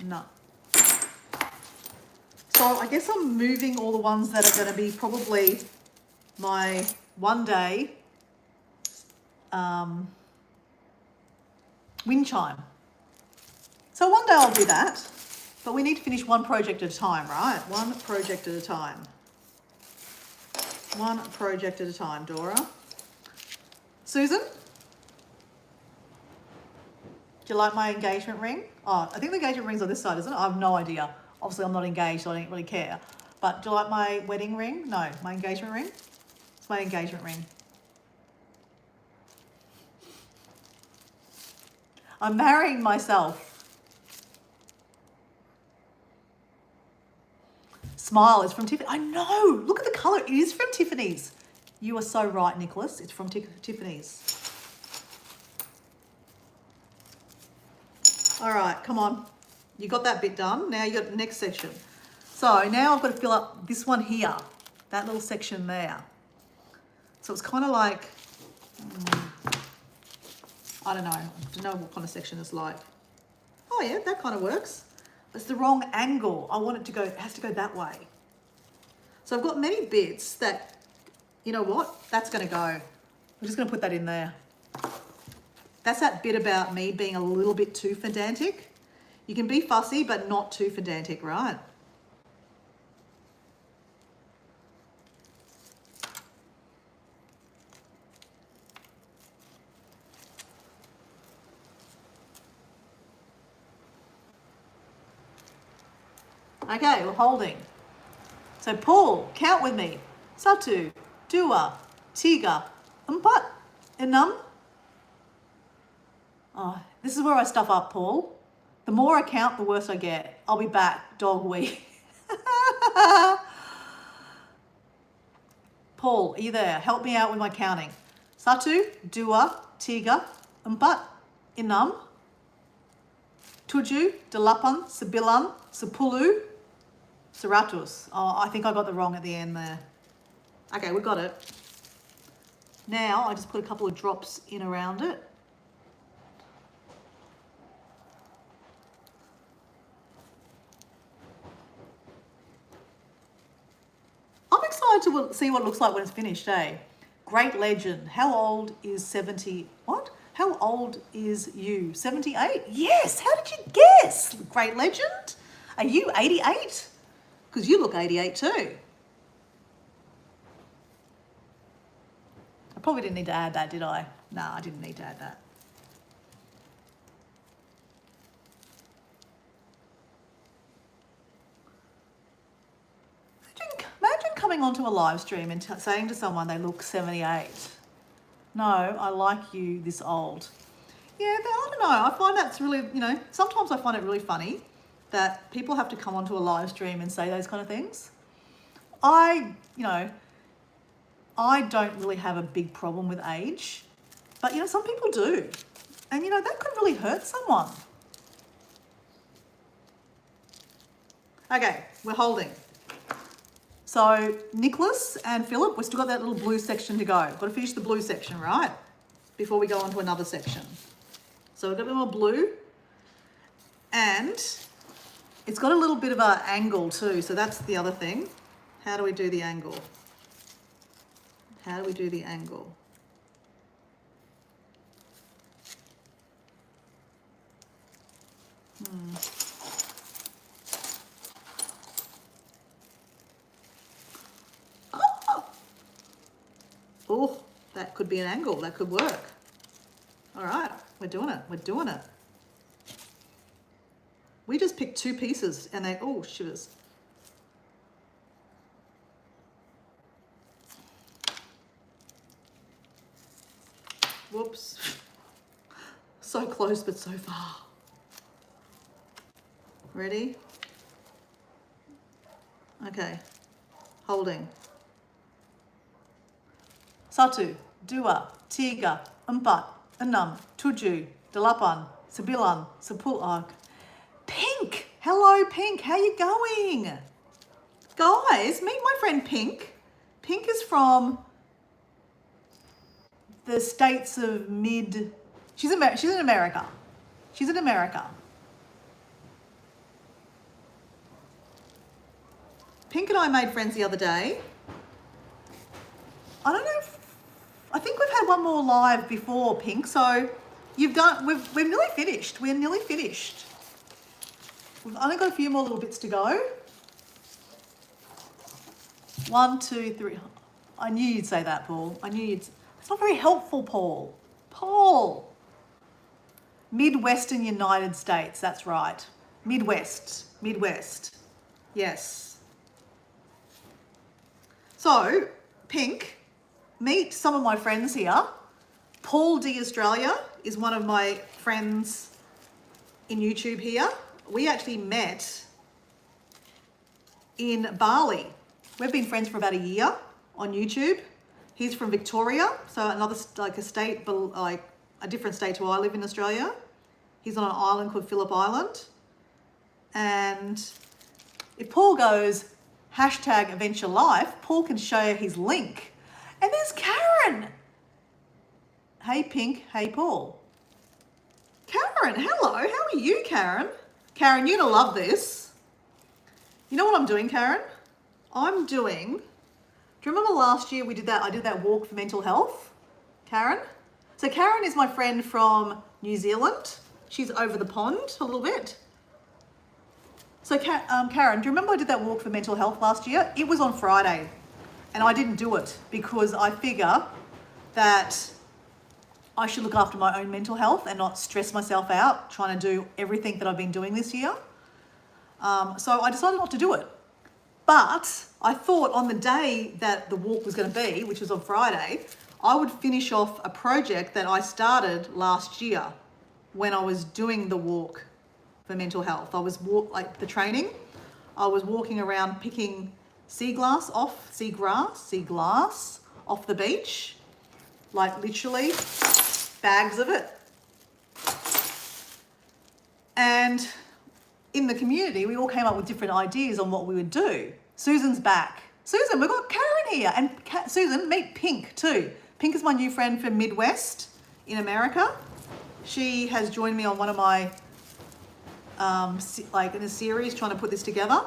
No. So I guess I'm moving all the ones that are gonna be probably my one day wind chime. So one day I'll do that, but we need to finish one project at a time, right? One project at a time. One project at a time, Dora. Susan? Do you like my engagement ring? Oh, I think the engagement ring's on this side, isn't it? I have no idea. Obviously, I'm not engaged, so I don't really care. But do you like my wedding ring? No, my engagement ring? It's my engagement ring. I'm marrying myself. Smile is from Tiffany. I know. Look at the colour. It is from Tiffany's. You are so right, Nicholas. It's from Tiffany's. All right, come on. You got that bit done. Now you got the next section. So now I've got to fill up this one here, that little section there. So it's kind of like, I don't know what kind of section it's like. Oh yeah, that kind of works. It's the wrong angle. I want it to go, it has to go that way. So I've got many bits that, you know what? That's going to go. I'm just going to put that in there. That's that bit about me being a little bit too pedantic. You can be fussy, but not too pedantic, right? Okay, we're holding. So Paul, count with me. Satu, dua, tiga, empat, enam. Oh, this is where I stuff up, Paul. The more I count, the worse I get. I'll be back, dog week. Paul, are you there? Help me out with my counting. Satu, dua, tiga, empat, enam, tujuh, delapan, sembilan, sepuluh, seratus. Oh, I think I got the wrong at the end there. Okay, we got it. Now I just put a couple of drops in around it. I'm excited to see what it looks like when it's finished, eh? Great legend. How old is 70? What? How old is you? 78? Yes! How did you guess? Great legend. Are you 88? Because you look 88 too. I probably didn't need to add that, did I? No, I didn't need to add that. Imagine coming onto a live stream and saying to someone they look 78. No, I like you this old. Yeah, I don't know. I find that's really, sometimes I find it really funny that people have to come onto a live stream and say those kind of things. I don't really have a big problem with age, but, some people do. And, that could really hurt someone. Okay, we're holding. So Nicholas and Philip, we've still got that little blue section to go. Got to finish the blue section, right? Before we go on to another section. So we've got a bit more blue. And it's got a little bit of an angle too. So that's the other thing. How do we do the angle? How do we do the angle? Oh, that could be an angle. That could work. All right, we're doing it. We're doing it. We just picked two pieces and they, oh, shivers. Whoops. So close, but so far. Ready? Okay, holding. Satu, dua, tiga, empat, enam, tujuh, delapan, sembilan, sepuluh. Pink! Hello, Pink. How you going? Guys, meet my friend Pink. Pink is from the states of she's in America. She's in America. Pink and I made friends the other day. I don't know I think we've had one more live before, Pink. So we've nearly finished. We're nearly finished. We've only got a few more little bits to go. 1, 2, 3. I knew you'd say that, Paul. I knew you'd. It's not very helpful, Paul. Paul. Midwestern United States, that's right. Midwest. Yes. So, Pink, meet some of my friends here. Paul D. Australia is one of my friends in YouTube here. We actually met in Bali. We've been friends for about a year on YouTube. He's from Victoria, so another like a state, like a different state to where I live in Australia. He's on an island called Phillip Island. And if Paul goes #Adventure Life, Paul can show his link. And there's Karen. Hey Pink, hey Paul. Karen, hello, how are you, Karen? Karen, you're gonna love this. You know what I'm doing, Karen? Do you remember last year we did that? I did that walk for mental health, Karen. So Karen is my friend from New Zealand. She's over the pond a little bit. So Karen, do you remember I did that walk for mental health last year? It was on Friday and I didn't do it because I figure that I should look after my own mental health and not stress myself out trying to do everything that I've been doing this year. So I decided not to do it. But I thought on the day that the walk was going to be, which was on Friday, I would finish off a project that I started last year when I was doing the walk for mental health. I was the training. I was walking around picking seaglass off the beach, like literally bags of it. And in the community, we all came up with different ideas on what we would do. Susan's back. Susan, we've got Karen here. And Susan, meet Pink too. Pink is my new friend from Midwest in America. She has joined me on one of my, in a series trying to put this together.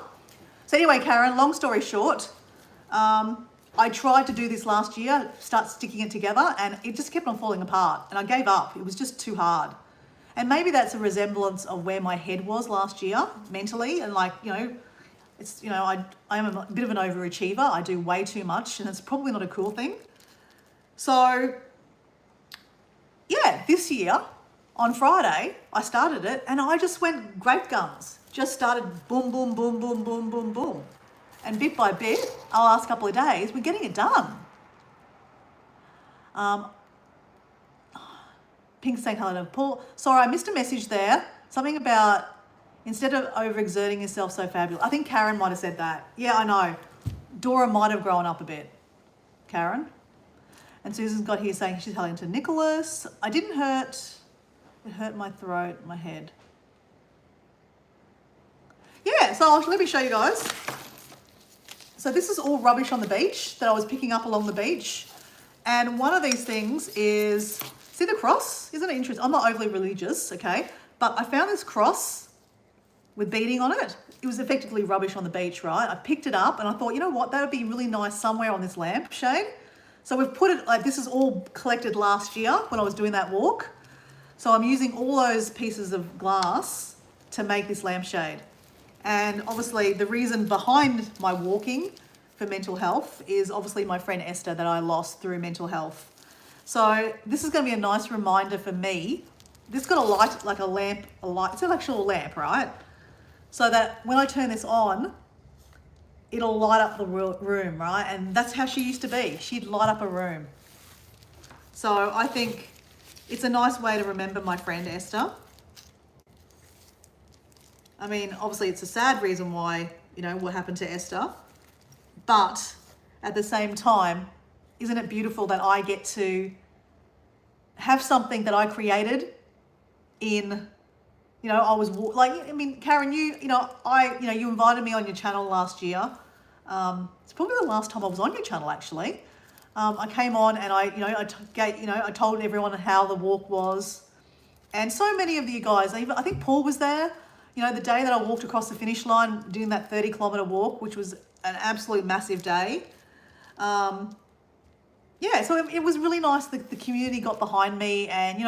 So anyway, Karen, long story short, I tried to do this last year, start sticking it together, and it just kept on falling apart. And I gave up. It was just too hard. And maybe that's a resemblance of where my head was last year mentally. And I am a bit of an overachiever. I do way too much and it's probably not a cool thing. So yeah, this year on Friday, I started it and I just went grape guns. Just started boom, boom, boom, boom, boom, boom, boom. And bit by bit, the last couple of days, we're getting it done. Pink saying hello to Paul. Sorry, I missed a message there. Something about instead of overexerting yourself so fabulous. I think Karen might have said that. Yeah, I know. Dora might have grown up a bit. Karen. And Susan's got here saying she's hello to Nicholas. I didn't hurt. It hurt my throat, my head. Yeah, so let me show you guys. So this is all rubbish on the beach that I was picking up along the beach. And one of these things is, see the cross? Isn't it interesting? I'm not overly religious, okay? But I found this cross with beading on it. It was effectively rubbish on the beach, right? I picked it up and I thought, you know what? That would be really nice somewhere on this lampshade. So we've put it, this is all collected last year when I was doing that walk. So I'm using all those pieces of glass to make this lampshade. And obviously the reason behind my walking for mental health is obviously my friend Esther that I lost through mental health. So this is going to be a nice reminder for me. This has got a light, like a lamp, it's an actual lamp, right? So that when I turn this on, it'll light up the room, right? And that's how she used to be. She'd light up a room. So I think it's a nice way to remember my friend Esther. I mean, obviously it's a sad reason why, what happened to Esther. But at the same time, isn't it beautiful that I get to have something that I created in, I was Karen, you invited me on your channel last year. It's probably the last time I was on your channel actually. I came on and I told everyone how the walk was. And so many of you guys, I think Paul was there, the day that I walked across the finish line doing that 30-kilometer walk, which was an absolute massive day. Yeah, so it was really nice that the community got behind me and,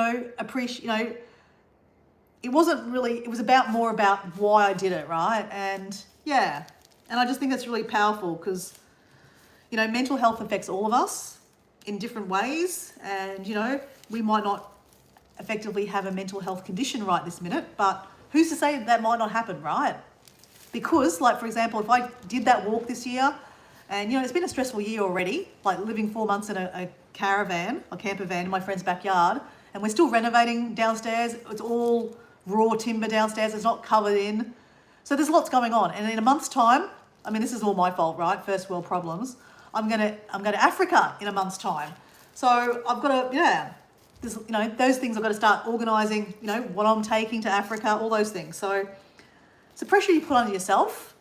it wasn't really, it was about more about why I did it, right? And yeah, and I just think that's really powerful because, you know, mental health affects all of us in different ways. And, you know, we might not effectively have a mental health condition right this minute, but who's to say that might not happen, right? Because, like, for example, if I did that walk this year, and, you know, it's been a stressful year already, like living 4 months in a caravan, a camper van in my friend's backyard, and we're still renovating downstairs. It's all raw timber downstairs. It's not covered in. So there's lots going on. And in a month's time, I mean, this is all my fault, right? First world problems. I'm going to Africa in a month's time. So I've got to, yeah, there's, you know, those things I've got to start organising, you know, what I'm taking to Africa, all those things. So it's the pressure you put on yourself.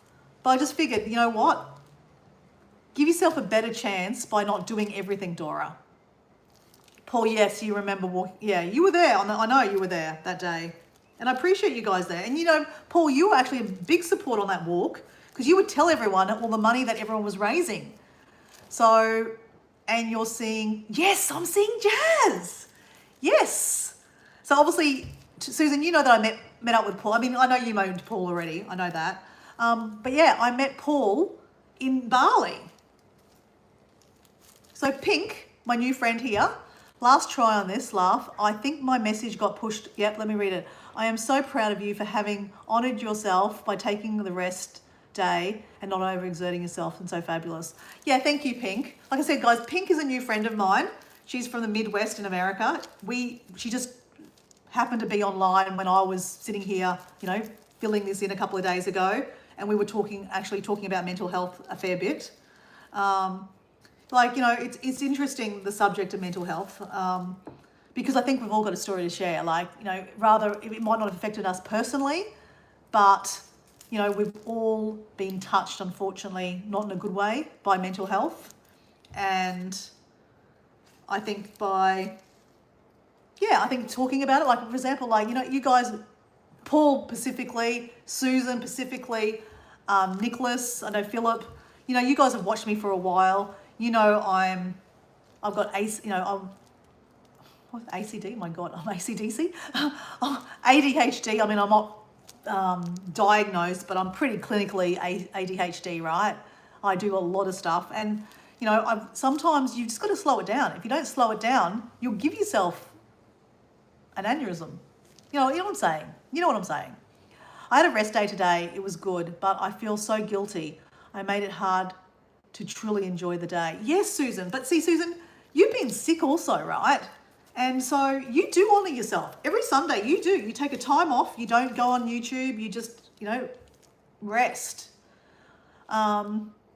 But I just figured, you know what? Give yourself a better chance by not doing everything, Dora. Paul, yes, you remember walking. Yeah, you were there. I know you were there that day. And I appreciate you guys there. And, you know, Paul, you were actually a big support on that walk because you would tell everyone all the money that everyone was raising. So, and you're seeing, yes, I'm seeing Jazz. Yes. So obviously, Susan, you know that I met up with Paul. I mean, I know you moaned Paul already. I know that. But yeah, I met Paul in Bali. So Pink, my new friend here, last try on this, laugh. I think my message got pushed. Yep, let me read it. I am so proud of you for having honoured yourself by taking the rest day and not overexerting yourself, and so fabulous. Yeah, thank you, Pink. Like I said, guys, Pink is a new friend of mine. She's from the Midwest in America. She just happened to be online when I was sitting here, you know, filling this in a couple of days ago, and we were actually talking about mental health a fair bit. Like, you know, it's interesting, the subject of mental health, because I think we've all got a story to share. Like, you know, rather, it might not have affected us personally, but, you know, we've all been touched, unfortunately, not in a good way, by mental health. And I think I think talking about it, like, for example, like, you know, you guys, Paul specifically, Susan specifically, Nicholas, I know Philip, you know, you guys have watched me for a while. You know, I've got ACD, my God, I'm ACDC. ADHD, I mean, I'm not diagnosed, but I'm pretty clinically ADHD, right? I do a lot of stuff. And, you know, sometimes you've just got to slow it down. If you don't slow it down, you'll give yourself an aneurysm. You know what I'm saying? You know what I'm saying? I had a rest day today. It was good, but I feel so guilty. I made it hard to truly enjoy the day. Yes, Susan. But see, Susan, you've been sick also, right? And so you do honour yourself. Every Sunday you do. You take a time off. You don't go on YouTube. You just, you know, rest.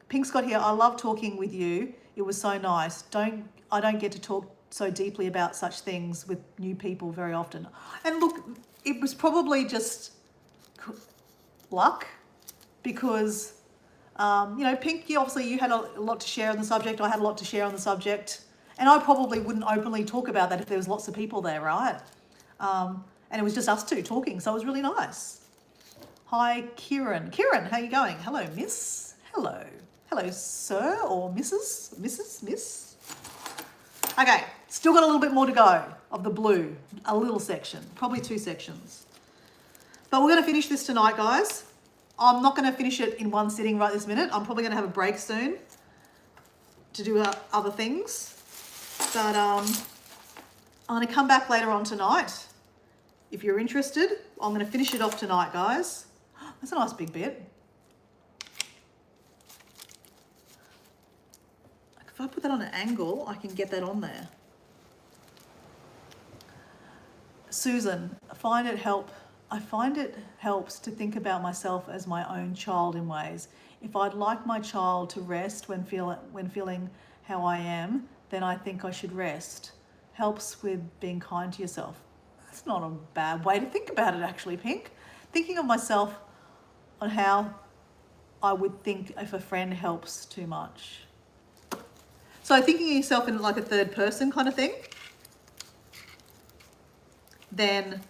Pink's got here, I love talking with you. It was so nice. I don't get to talk so deeply about such things with new people very often. And look, it was probably just luck because, you know, Pink, obviously you had a lot to share on the subject. I had a lot to share on the subject. And I probably wouldn't openly talk about that if there was lots of people there, right? And it was just us two talking, so it was really nice. Hi, Kieran. Kieran, how you going? Hello, miss. Hello. Hello, sir or Mrs. Miss. Okay, still got a little bit more to go of the blue. A little section, probably 2 sections. But we're going to finish this tonight, guys. I'm not going to finish it in one sitting right this minute. I'm probably going to have a break soon to do other things. But I'm going to come back later on tonight. If you're interested, I'm going to finish it off tonight, guys. That's a nice big bit. If I put that on an angle, I can get that on there. Susan, I find it helps to think about myself as my own child in ways. If I'd like my child to rest when feeling how I am, then I think I should rest. Helps with being kind to yourself. That's not a bad way to think about it, actually, Pink. Thinking of myself on how I would think if a friend helps too much. So thinking of yourself in like a third person kind of thing, then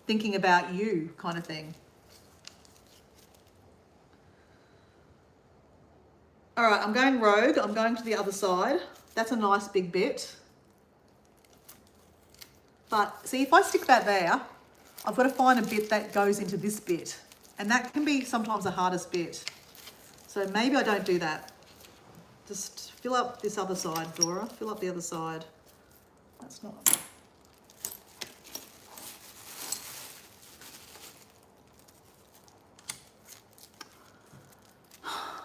thinking about you kind of thing. All right, I'm going rogue. I'm going to the other side. That's a nice big bit. But see, if I stick that there, I've got to find a bit that goes into this bit. And that can be sometimes the hardest bit. So maybe I don't do that. Just fill up this other side, Dora. Fill up the other side. That's not...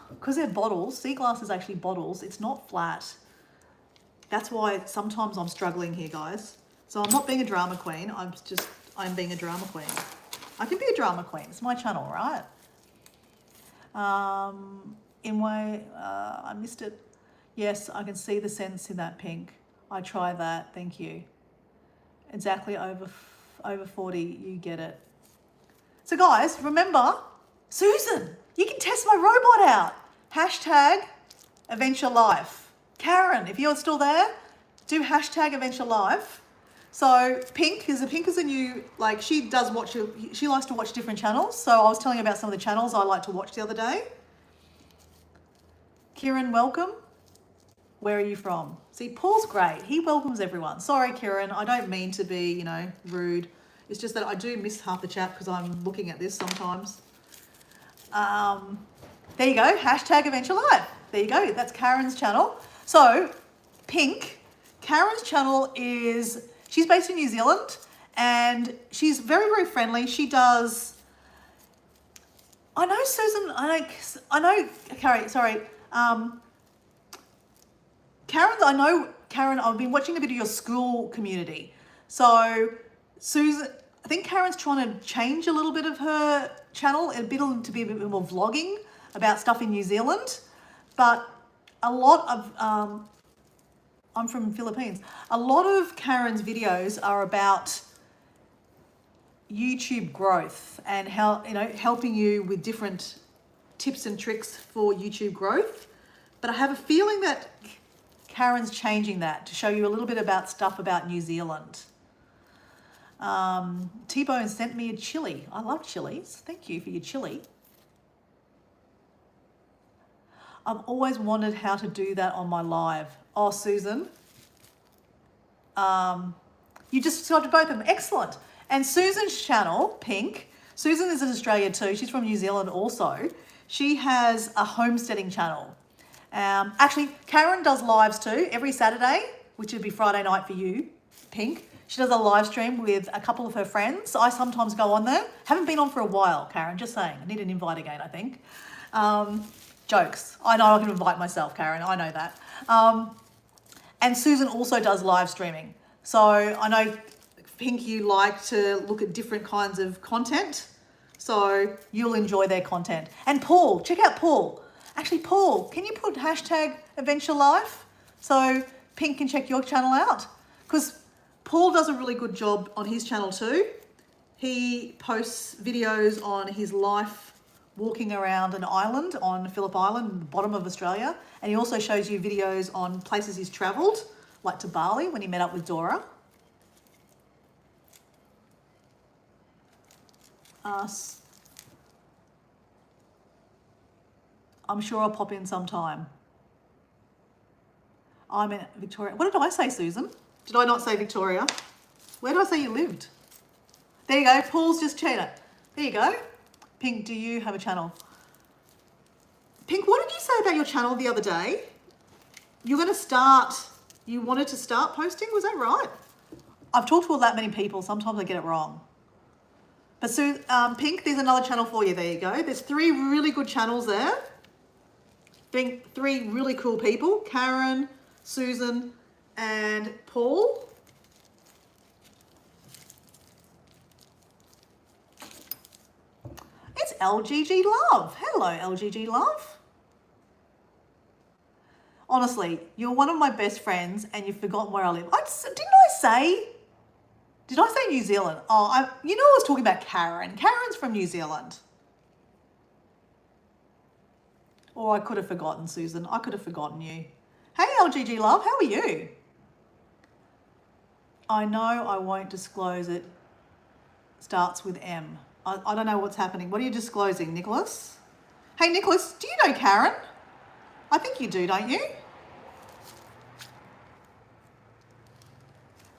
Because they're bottles, Seaglass is actually bottles, it's not flat. That's why sometimes I'm struggling here, guys. So I'm not being a drama queen, I'm being a drama queen. I can be a drama queen, it's my channel, right? I missed it. Yes, I can see the sense in that pink. I try that, thank you. Exactly over 40, you get it. So guys, remember, Susan, you can test my robot out. Hashtag Adventure Life. Karen, if you're still there, do hashtag Adventure Life. So Pink is a new, like she likes to watch different channels. So I was telling you about some of the channels I like to watch the other day. Kieran, welcome. Where are you from? See, Paul's great. He welcomes everyone. Sorry, Kieran, I don't mean to be, rude. It's just that I do miss half the chat because I'm looking at this sometimes. There you go, hashtag Adventure Life. There you go, that's Karen's channel. So, Pink, Karen's channel she's based in New Zealand and she's very, very friendly. She does, I know Susan, Karen, I've been watching a bit of your school community. So, Susan, I think Karen's trying to change a little bit of her channel, to be a bit more vlogging about stuff in New Zealand. But a lot of, I'm from Philippines, a lot of Karen's videos are about YouTube growth and how, helping you with different tips and tricks for YouTube growth. But I have a feeling that Karen's changing that to show you a little bit about stuff about New Zealand. T-Bone sent me a chili. I love chilies. Thank you for your chili. I've always wondered how to do that on my live. Oh, Susan. You just subscribe to both of them. Excellent. And Susan's channel, Pink, Susan is in Australia too. She's from New Zealand also. She has a homesteading channel. Actually, Karen does lives too every Saturday, which would be Friday night for you, Pink. She does a live stream with a couple of her friends. I sometimes go on there. Haven't been on for a while, Karen, just saying. I need an invite again, I think. Jokes. I know I can invite myself, Karen. I know that. And Susan also does live streaming. So I know, Pink, you like to look at different kinds of content. So you'll enjoy their content. And Paul, check out Paul. Actually, Paul, can you put hashtag Adventure Life so Pink can check your channel out? Because Paul does a really good job on his channel too. He posts videos on his life walking around an island on Phillip Island, the bottom of Australia. And he also shows you videos on places he's travelled, like to Bali when he met up with Dora. I'm sure I'll pop in sometime. I'm in Victoria. What did I say, Susan? Did I not say Victoria? Where did I say you lived? There you go. Paul's just cheated. There you go. Pink, do you have a channel? Pink, what did you say about your channel the other day? You wanted to start posting, was that right? I've talked to that many people, sometimes I get it wrong. But Pink, there's another channel for you, there you go. There's 3 really good channels there. Being 3 really cool people, Karen, Susan, and Paul. It's LGG Love. Hello, LGG Love. Honestly, you're one of my best friends and you've forgotten where I live. Did I say New Zealand? Oh, I was talking about Karen. Karen's from New Zealand. Or I could have forgotten, Susan. I could have forgotten you. Hey, LGG Love, how are you? I know I won't disclose it. Starts with M. I don't know what's happening. What are you disclosing, Nicholas? Hey, Nicholas, do you know Karen? I think you do, don't you?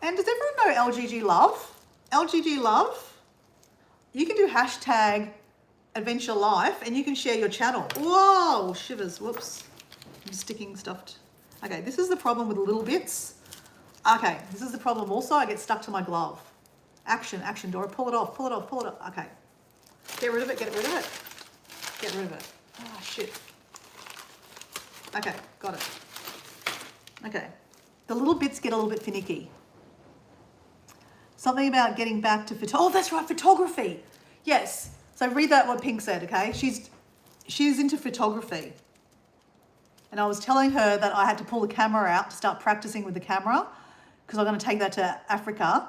And does everyone know LGG Love? LGG Love? you can do hashtag adventure life and you can share your channel. Whoa, shivers, whoops. I'm sticking stuff. Okay, this is the problem with little bits. Okay, this is the problem also. I get stuck to my glove. Action, Dora. Pull it off, pull it off, pull it off. Okay. Get rid of it, get rid of it. Get rid of it. Oh, shit. Okay, got it. Okay. The little bits get a little bit finicky. Something about getting back to oh, that's right, photography. Yes. So read that what Pink said, okay? She's into photography. And I was telling her that I had to pull the camera out to start practicing with the camera because I'm going to take that to Africa.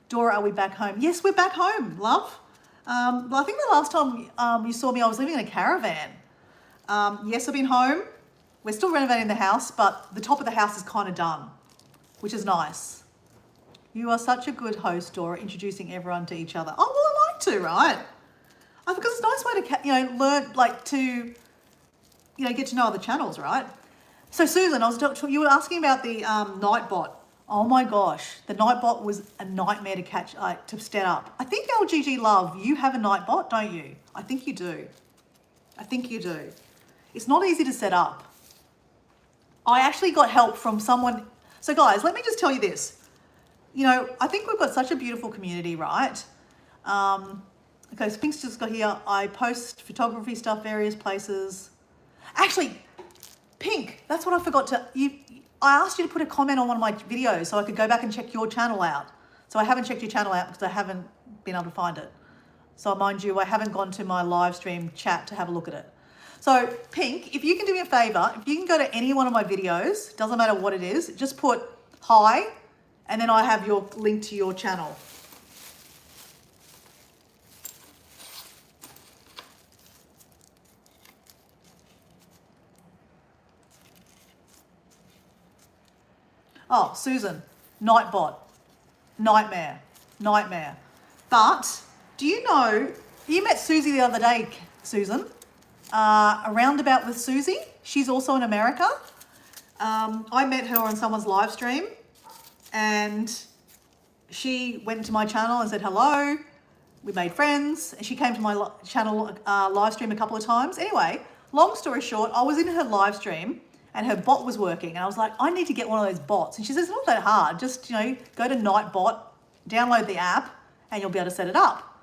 Dora, are we back home? Yes, we're back home, love. Well, I think the last time you saw me, I was living in a caravan. Yes, I've been home. We're still renovating the house, but the top of the house is kind of done, which is nice. You are such a good host, Dora, introducing everyone to each other. Oh, well, I like to, right? Because it's a nice way to, learn, like to, get to know other channels, right? So Susan, you were asking about the Nightbot. Oh my gosh, the Nightbot was a nightmare to catch, to set up. I think LGG Love, you have a Nightbot, don't you? I think you do. I think you do. It's not easy to set up. I actually got help from someone. So guys, let me just tell you this. I think we've got such a beautiful community, right? Okay, so Pink's just got here. I post photography stuff various places. Actually, Pink, that's what I forgot to, I asked you to put a comment on one of my videos so I could go back and check your channel out. So I haven't checked your channel out because I haven't been able to find it. So mind you, I haven't gone to my live stream chat to have a look at it. So Pink, if you can do me a favor, if you can go to any one of my videos, doesn't matter what it is, just put hi, and then I have your link to your channel. Oh, Susan, Nightbot, nightmare. But do you know, you met Susie the other day, Susan, a roundabout with Susie. She's also in America. I met her on someone's live stream and she went to my channel and said hello. We made friends and she came to my channel live stream a couple of times. Anyway, long story short, I was in her live stream and her bot was working. And I was like, I need to get one of those bots. And she says, it's not that hard. Just, go to Nightbot, download the app, and you'll be able to set it up.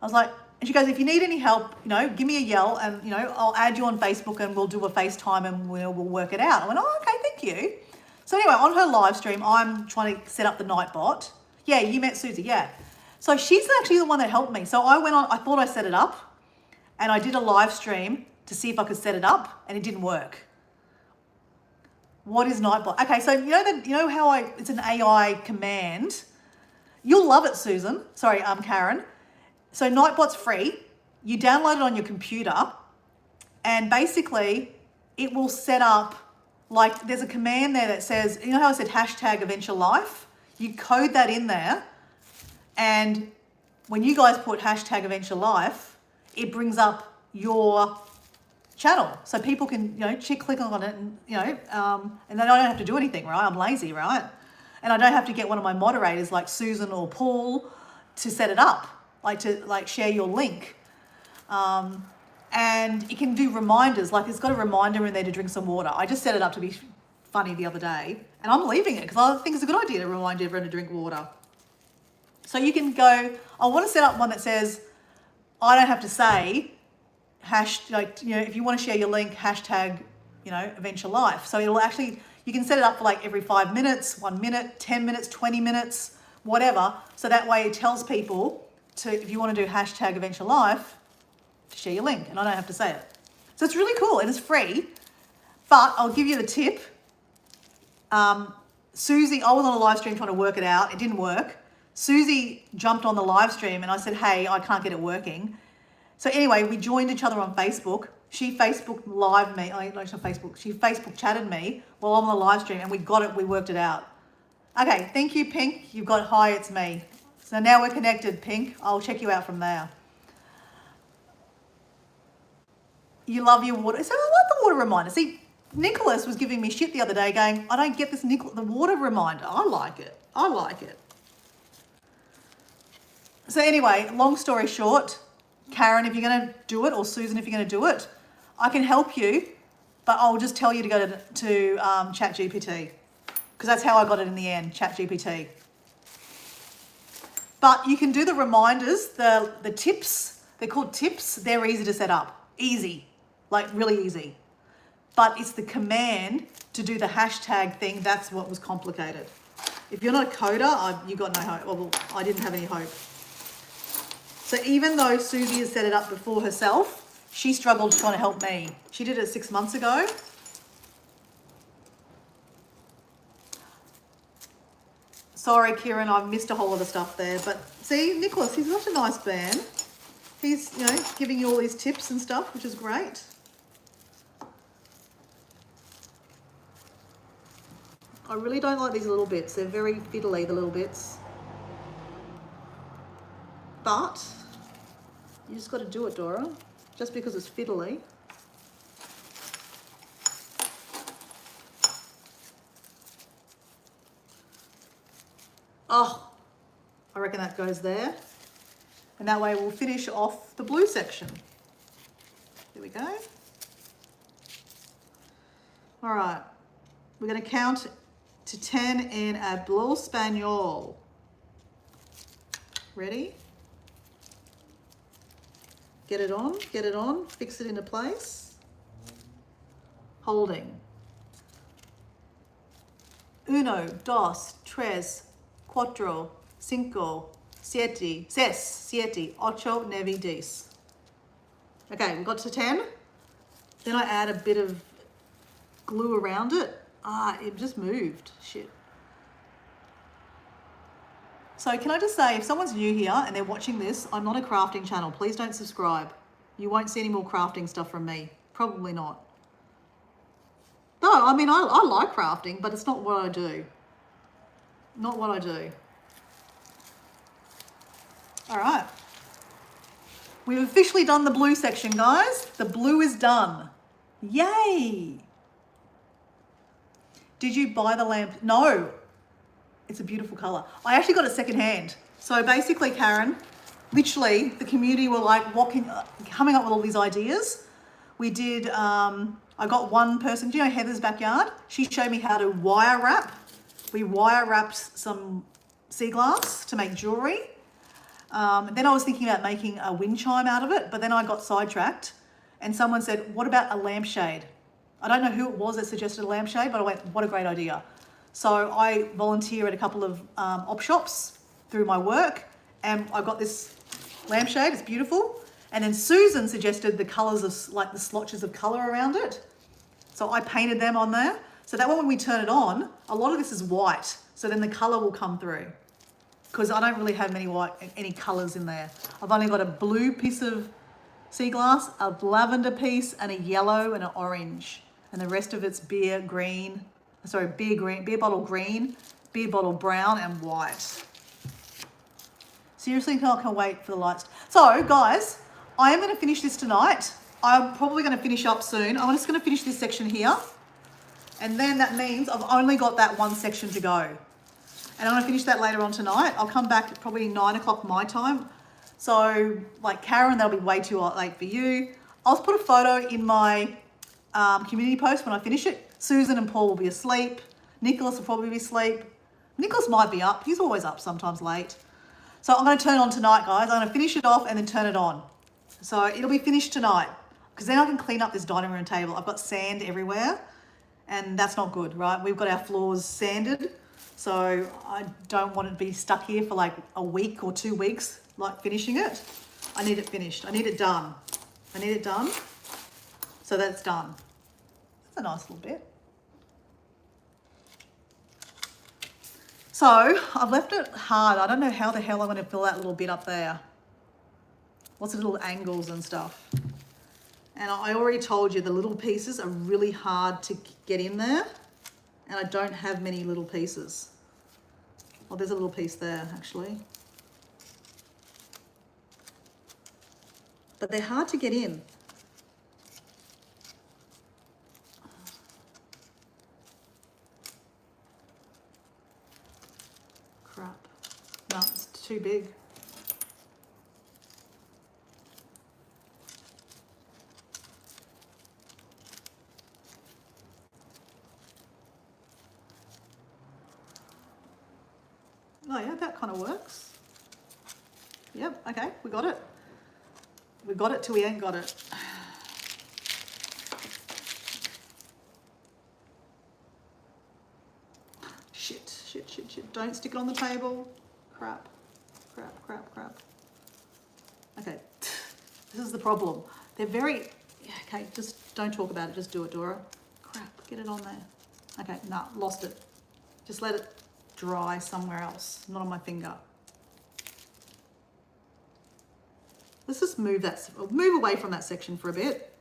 I was like, and she goes, if you need any help, give me a yell and, I'll add you on Facebook and we'll do a FaceTime and we'll work it out. I went, oh, okay, thank you. So anyway, on her live stream, I'm trying to set up the Nightbot. Yeah, you met Susie, yeah. So she's actually the one that helped me. So I went on, I thought I set it up and I did a live stream to see if I could set it up and it didn't work. What is Nightbot? Okay, so how it's an AI command. You'll love it, Susan. Sorry, Karen. So Nightbot's free. You download it on your computer and basically it will set up, like there's a command there that says, how I said hashtag adventure life? You code that in there and when you guys put hashtag adventure life, it brings up your channel. So people can, click on it and, and they don't have to do anything, right? I'm lazy, right? And I don't have to get one of my moderators like Susan or Paul to set it up, to share your link. And it can do reminders, like it's got a reminder in there to drink some water. I just set it up to be funny the other day and I'm leaving it because I think it's a good idea to remind everyone to drink water. So you can go, I want to set up one that says, I don't have to say, if you want to share your link, hashtag, adventure life. So it'll actually, you can set it up for every 5 minutes, 1 minute, 10 minutes, 20 minutes, whatever. So that way it tells people if you want to do hashtag adventure life, to share your link and I don't have to say it. So it's really cool and it's free, but I'll give you the tip. Susie, I was on a live stream trying to work it out. It didn't work. Susie jumped on the live stream and I said, hey, I can't get it working. So anyway, we joined each other on Facebook. She Facebook live me, she Facebook chatted me while I'm on the live stream and we worked it out. Okay, thank you, Pink. You've got hi, it's me. So now we're connected, Pink. I'll check you out from there. You love your water. So I like the water reminder. See, Nicholas was giving me shit the other day going, I don't get the water reminder. I like it. So anyway, long story short, Karen, if you're going to do it, or Susan, if you're going to do it, I can help you, but I'll just tell you to go to ChatGPT, because that's how I got it in the end, ChatGPT. But you can do the reminders, the tips. They're called tips. They're easy to set up. Easy, like really easy. But it's the command to do the hashtag thing. That's what was complicated. If you're not a coder, you got no hope. Well, I didn't have any hope. So even though Susie has set it up before herself, she struggled trying to help me. She did it 6 months ago. Sorry, Kieran, I've missed a whole lot of stuff there. But see, Nicholas, he's such a nice man. He's, giving you all these tips and stuff, which is great. I really don't like these little bits. They're very fiddly, the little bits. But you just got to do it, Dora. Just because it's fiddly. Oh, I reckon that goes there. And that way we'll finish off the blue section. There we go. All right, we're going to count to 10 in a bleu espagnol. Ready? Get it on, fix it into place. Holding. Uno, dos, tres, cuatro, cinco, siete, ses, siete, ocho, nueve, diez. Okay, we got to 10. Then I add a bit of glue around it. It just moved. Shit. So can I just say, if someone's new here and they're watching this, I'm not a crafting channel. Please don't subscribe. You won't see any more crafting stuff from me. Probably not. No, I mean, I like crafting, but it's not what I do. Not what I do. All right. We've officially done the blue section, guys. The blue is done. Yay. Did you buy the lamp? No. It's a beautiful color. I actually got it secondhand. So basically, Karen, literally the community were like coming up with all these ideas. We did, I got one person, do you know Heather's Backyard? She showed me how to wire wrap. We wire wrapped some Seaglass to make jewelry. Then I was thinking about making a wind chime out of it, but then I got sidetracked and someone said, what about a lampshade? I don't know who it was that suggested a lampshade, but I went, what a great idea. So I volunteer at a couple of op shops through my work, and I got this lampshade. It's beautiful. And then Susan suggested the colours of like the splotches of colour around it. So I painted them on there. So that way when we turn it on, a lot of this is white. So then the colour will come through. Because I don't really have any colours in there. I've only got a blue piece of Seaglass, a lavender piece, and a yellow and an orange. And the rest of it's beer bottle green, beer bottle brown, and white. Seriously, I can't wait for the lights. So guys, I am going to finish this tonight. I'm probably going to finish up soon. I'm just going to finish this section here. And then that means I've only got that one section to go. And I'm going to finish that later on tonight. I'll come back probably 9 o'clock my time. So like Karen, that'll be way too late for you. I'll put a photo in my community post when I finish it. Susan and Paul will be asleep. Nicholas will probably be asleep. Nicholas might be up. He's always up, sometimes late. So I'm going to turn it on tonight, guys. I'm going to finish it off and then turn it on. So it'll be finished tonight because then I can clean up this dining room table. I've got sand everywhere and that's not good, right? We've got our floors sanded. So I don't want it to be stuck here for like a week or 2 weeks, like finishing it. I need it finished. I need it done. I need it done. So that's done. That's a nice little bit. So I've left it hard. I don't know how the hell I'm going to fill that little bit up there. Lots of little angles and stuff. And I already told you the little pieces are really hard to get in there. And I don't have many little pieces. Well, there's a little piece there, actually. But they're hard to get in. Crap. No, it's too big. Oh yeah, that kind of works. Yep, okay, we got it. We got it till we ain't got it. Shit. Don't stick it on the table. Crap. Okay, this is the problem. They're very, okay, just don't talk about it, just do it, Dora. Crap, get it on there. Okay, nah, lost it. Just let it dry somewhere else, not on my finger. Let's just move away from that section for a bit.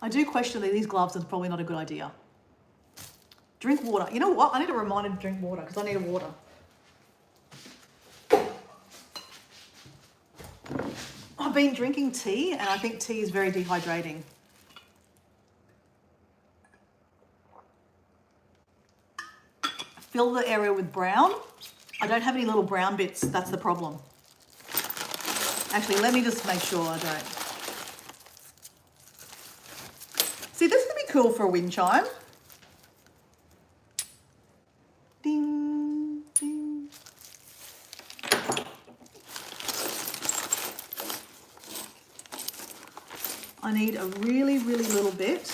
I do question that these gloves are probably not a good idea. Drink water. You know what? I need a reminder to drink water because I need water. I've been drinking tea and I think tea is very dehydrating. Fill the area with brown. I don't have any little brown bits. That's the problem. Actually, let me just make sure I don't. See, this could be cool for a wind chime. Ding, ding. I need a really, really little bit.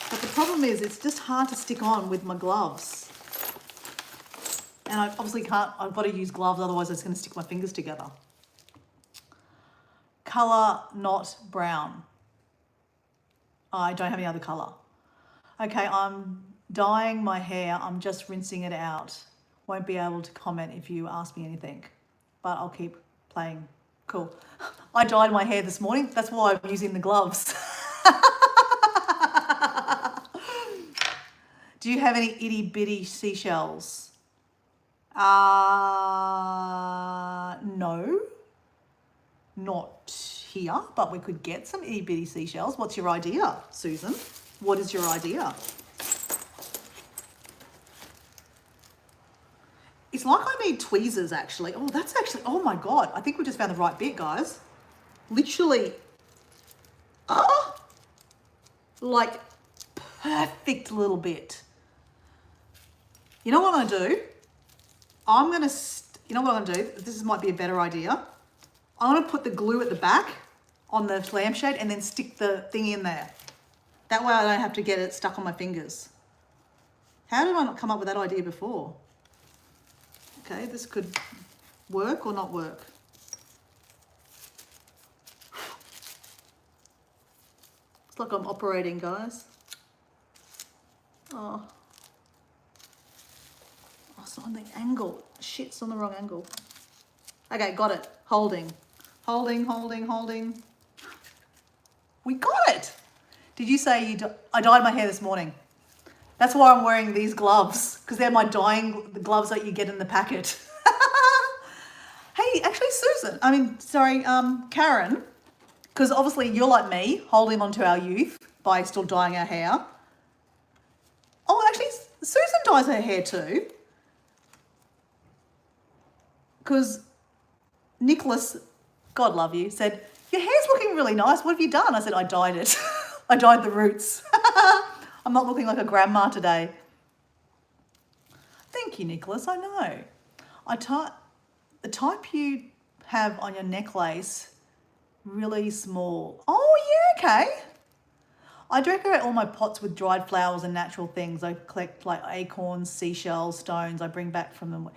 But the problem is it's just hard to stick on with my gloves. And I obviously can't, I've got to use gloves, otherwise it's going to stick my fingers together. Colour, not brown. I don't have any other colour. Okay, I'm dyeing my hair. I'm just rinsing it out. Won't be able to comment if you ask me anything, but I'll keep playing. Cool. I dyed my hair this morning. That's why I'm using the gloves. Do you have any itty bitty seashells? No, not here, but we could get some itty bitty seashells. What's your idea, Susan? What is your idea? It's like I need tweezers actually. Oh, that's actually, oh my God. I think we just found the right bit, guys. Literally, like perfect little bit. You know what I'm gonna do? You know what I'm gonna do? This might be a better idea. I'm gonna put the glue at the back on the lampshade and then stick the thing in there. That way I don't have to get it stuck on my fingers. How did I not come up with that idea before? Okay, this could work or not work. It's like I'm operating, guys. Oh, it's not on the angle. Shit, it's on the wrong angle. Okay, got it. Holding. We got it. Did you say I dyed my hair this morning? That's why I'm wearing these gloves, because they're the gloves that you get in the packet. Hey, actually, Karen, because obviously you're like me, holding on to our youth by still dyeing our hair. Oh, actually, Susan dyes her hair too. Because Nicholas, God love you, said, your hair's looking really nice. What have you done? I said, I dyed it. I dyed the roots. I'm not looking like a grandma today. Thank you, Nicholas. I know. The type you have on your necklace, really small. Oh, yeah, okay. I decorate all my pots with dried flowers and natural things. I collect like acorns, seashells, stones I bring back from them.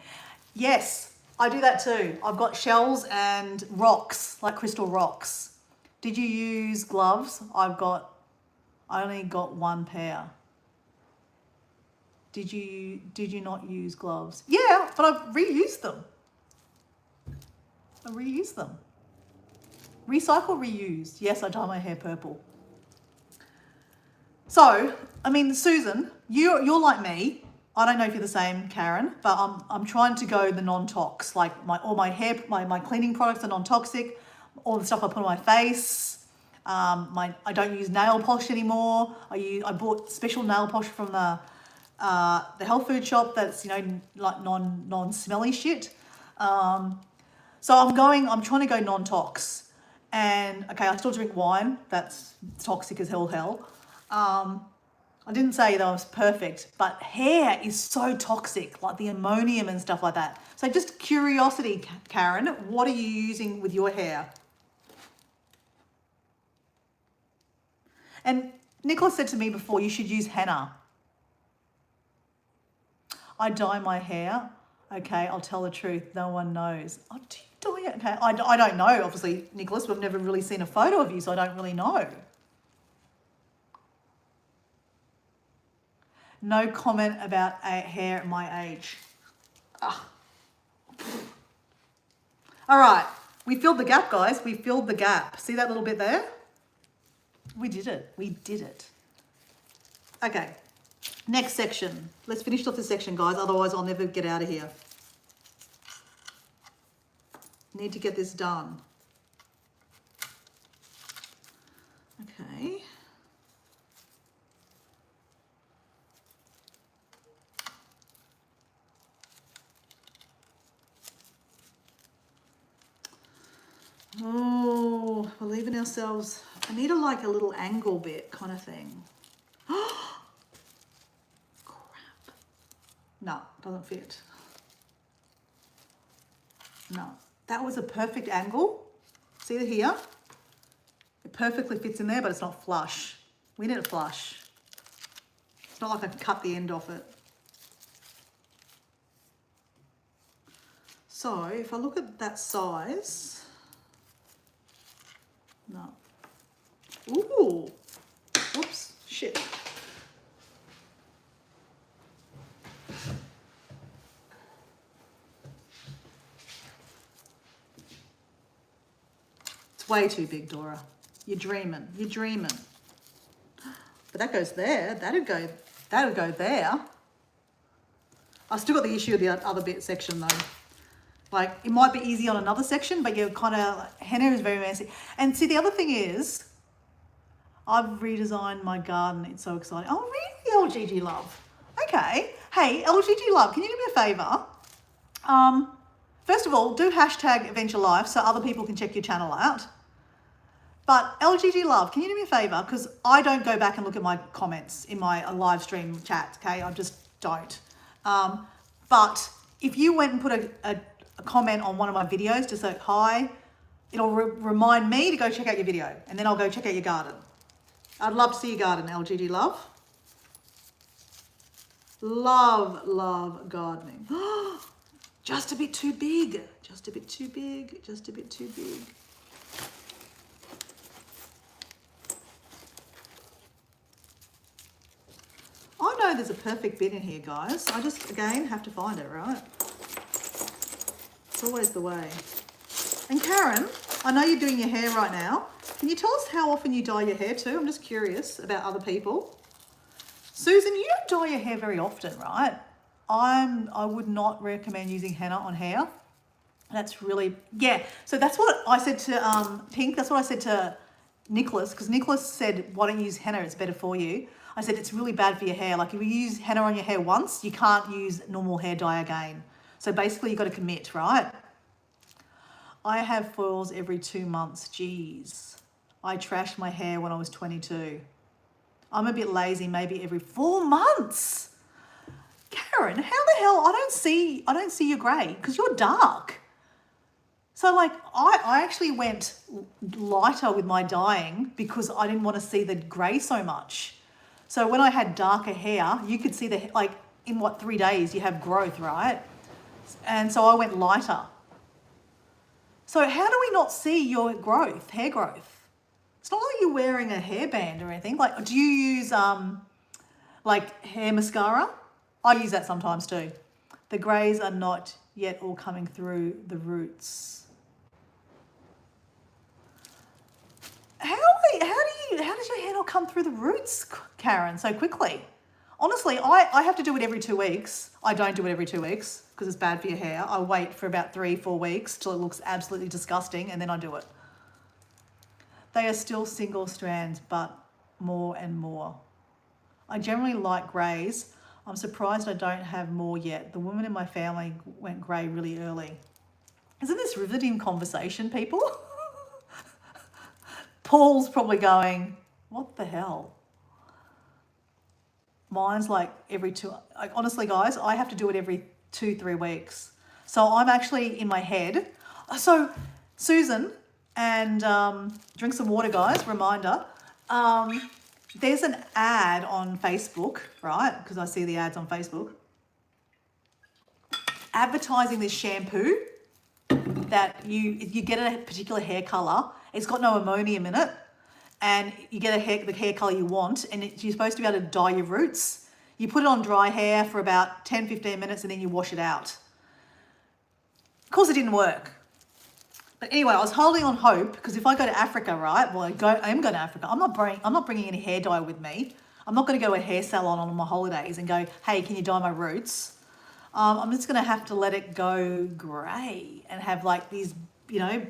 Yes, I do that too. I've got shells and rocks, like crystal rocks. Did you use gloves? I only got one pair. Did you not use gloves? Yeah, but I've reused them. Recycle, reuse. Yes, I dye my hair purple. So, I mean, Susan, you're like me. I don't know if you're the same, Karen, but I'm trying to go the non-tox. Like all my hair, my cleaning products are non-toxic. All the stuff I put on my face. I don't use nail polish anymore. I bought special nail polish from the health food shop that's like non-smelly shit. So I'm trying to go non-tox. And okay, I still drink wine. That's toxic as hell. I didn't say that I was perfect, but hair is so toxic, like the ammonium and stuff like that. So just curiosity, Karen, what are you using with your hair? And Nicholas said to me before, you should use henna. I dye my hair. Okay, I'll tell the truth. No one knows. Oh, do you dye it? Okay, I don't know, obviously, Nicholas. We've never really seen a photo of you, so I don't really know. No comment about hair at my age. Ugh. All right, we filled the gap, guys. We filled the gap. See that little bit there? We did it. We did it. Okay, next section. Let's finish off this section, guys. Otherwise, I'll never get out of here. Need to get this done. Okay. Oh, we're leaving ourselves. I need like a little angle bit kind of thing. Crap. No, doesn't fit. No, that was a perfect angle. See it here? It perfectly fits in there, but it's not flush. We need it flush. It's not like I can cut the end off it. So if I look at that size, no. Ooh, oops, shit. It's way too big, Dora. You're dreaming, you're dreaming. But that goes there, that'd go there. I've still got the issue of the other bit section though. Like, it might be easy on another section, but you're kind of, henna is very messy. And see, the other thing is, I've redesigned my garden. It's so exciting. Oh, really, LGG Love? Okay. Hey, LGG Love, can you do me a favour? First of all, do hashtag Adventure Life so other people can check your channel out. But LGG Love, can you do me a favour? Because I don't go back and look at my comments in my live stream chat, okay? I just don't. But if you went and put a comment on one of my videos, just like, hi, it'll remind me to go check out your video, and then I'll go check out your garden. I'd love to see your garden, LGD Love. Love gardening. Just a bit too big. Just a bit too big. Just a bit too big. I know there's a perfect bit in here, guys. I just, again, have to find it, right? It's always the way. And Karen, I know you're doing your hair right now. Can you tell us how often you dye your hair too? I'm just curious about other people. Susan, you don't dye your hair very often, right? I would not recommend using henna on hair. That's really, yeah. So that's what I said to Pink. That's what I said to Nicholas, because Nicholas said, why don't you use henna? It's better for you. I said, it's really bad for your hair. Like if you use henna on your hair once, you can't use normal hair dye again. So basically you've got to commit, right? I have foils every 2 months. Geez. I trashed my hair when I was 22. I'm a bit lazy, maybe every 4 months. Karen, how the hell? I don't see your grey because you're dark. So like I actually went lighter with my dyeing because I didn't want to see the grey so much. So when I had darker hair, you could see the, like in what, 3 days you have growth, right? And so I went lighter. So how do we not see your growth, hair growth? It's not like you're wearing a hairband or anything. Like, do you use like hair mascara? I use that sometimes too. The greys are not yet all coming through the roots. How does your hair not come through the roots, Karen, so quickly? Honestly, I have to do it every 2 weeks. I don't do it every 2 weeks because it's bad for your hair. I wait for about 3-4 weeks till it looks absolutely disgusting and then I do it. They are still single strands, but more and more. I generally like greys. I'm surprised I don't have more yet. The women in my family went grey really early. Isn't this riveting conversation, people? Paul's probably going, what the hell? Mine's like every two, like honestly guys, I have to do it every 2-3 weeks. So I'm actually in my head. So Susan, and drink some water guys, reminder. There's an ad on Facebook, right? Because I see the ads on Facebook. Advertising this shampoo that you get a particular hair color. It's got no ammonium in it, and you get the hair color you want, and you're supposed to be able to dye your roots. You put it on dry hair for about 10-15 minutes, and then you wash it out. Of course, it didn't work. But anyway, I was holding on hope, because if I go to Africa, right? Well, I am going to Africa. I'm not bringing any hair dye with me. I'm not going to go to a hair salon on my holidays and go, hey, can you dye my roots? I'm just going to have to let it go grey and have like these, you know,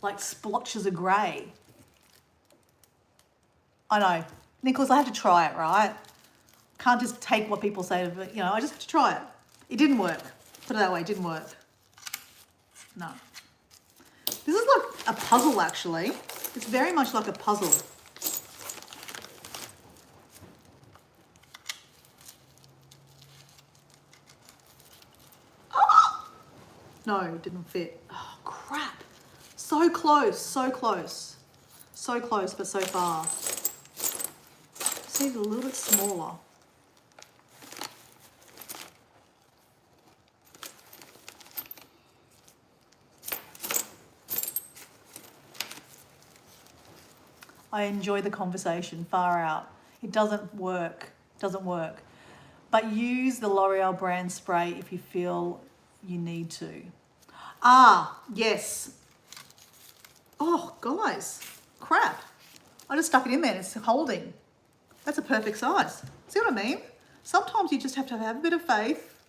like splotches of grey. I know. Nicholas, I have to try it, right? Can't just take what people say, but, you know, I just have to try it. It didn't work. Put it that way, it didn't work. No. This is like a puzzle, actually. It's very much like a puzzle. No, it didn't fit. Oh, crap. So close, so close. So close, but so far. Just need a little bit smaller. I enjoy the conversation, far out. It doesn't work, But use the L'Oreal brand spray if you feel you need to. Ah, yes. Oh, guys, crap. I just stuck it in there and it's holding. That's a perfect size. See what I mean? Sometimes you just have to have a bit of faith.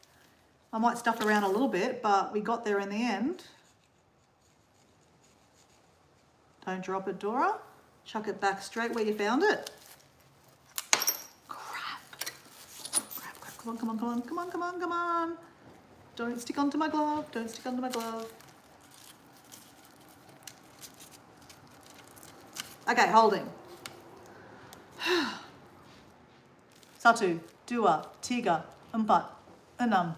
I might stuff around a little bit, but we got there in the end. Don't drop it, Dora. Chuck it back straight where you found it. Crap. Come on. Don't stick onto my glove. Okay, holding. Satu, dua, tiga, empat, enam.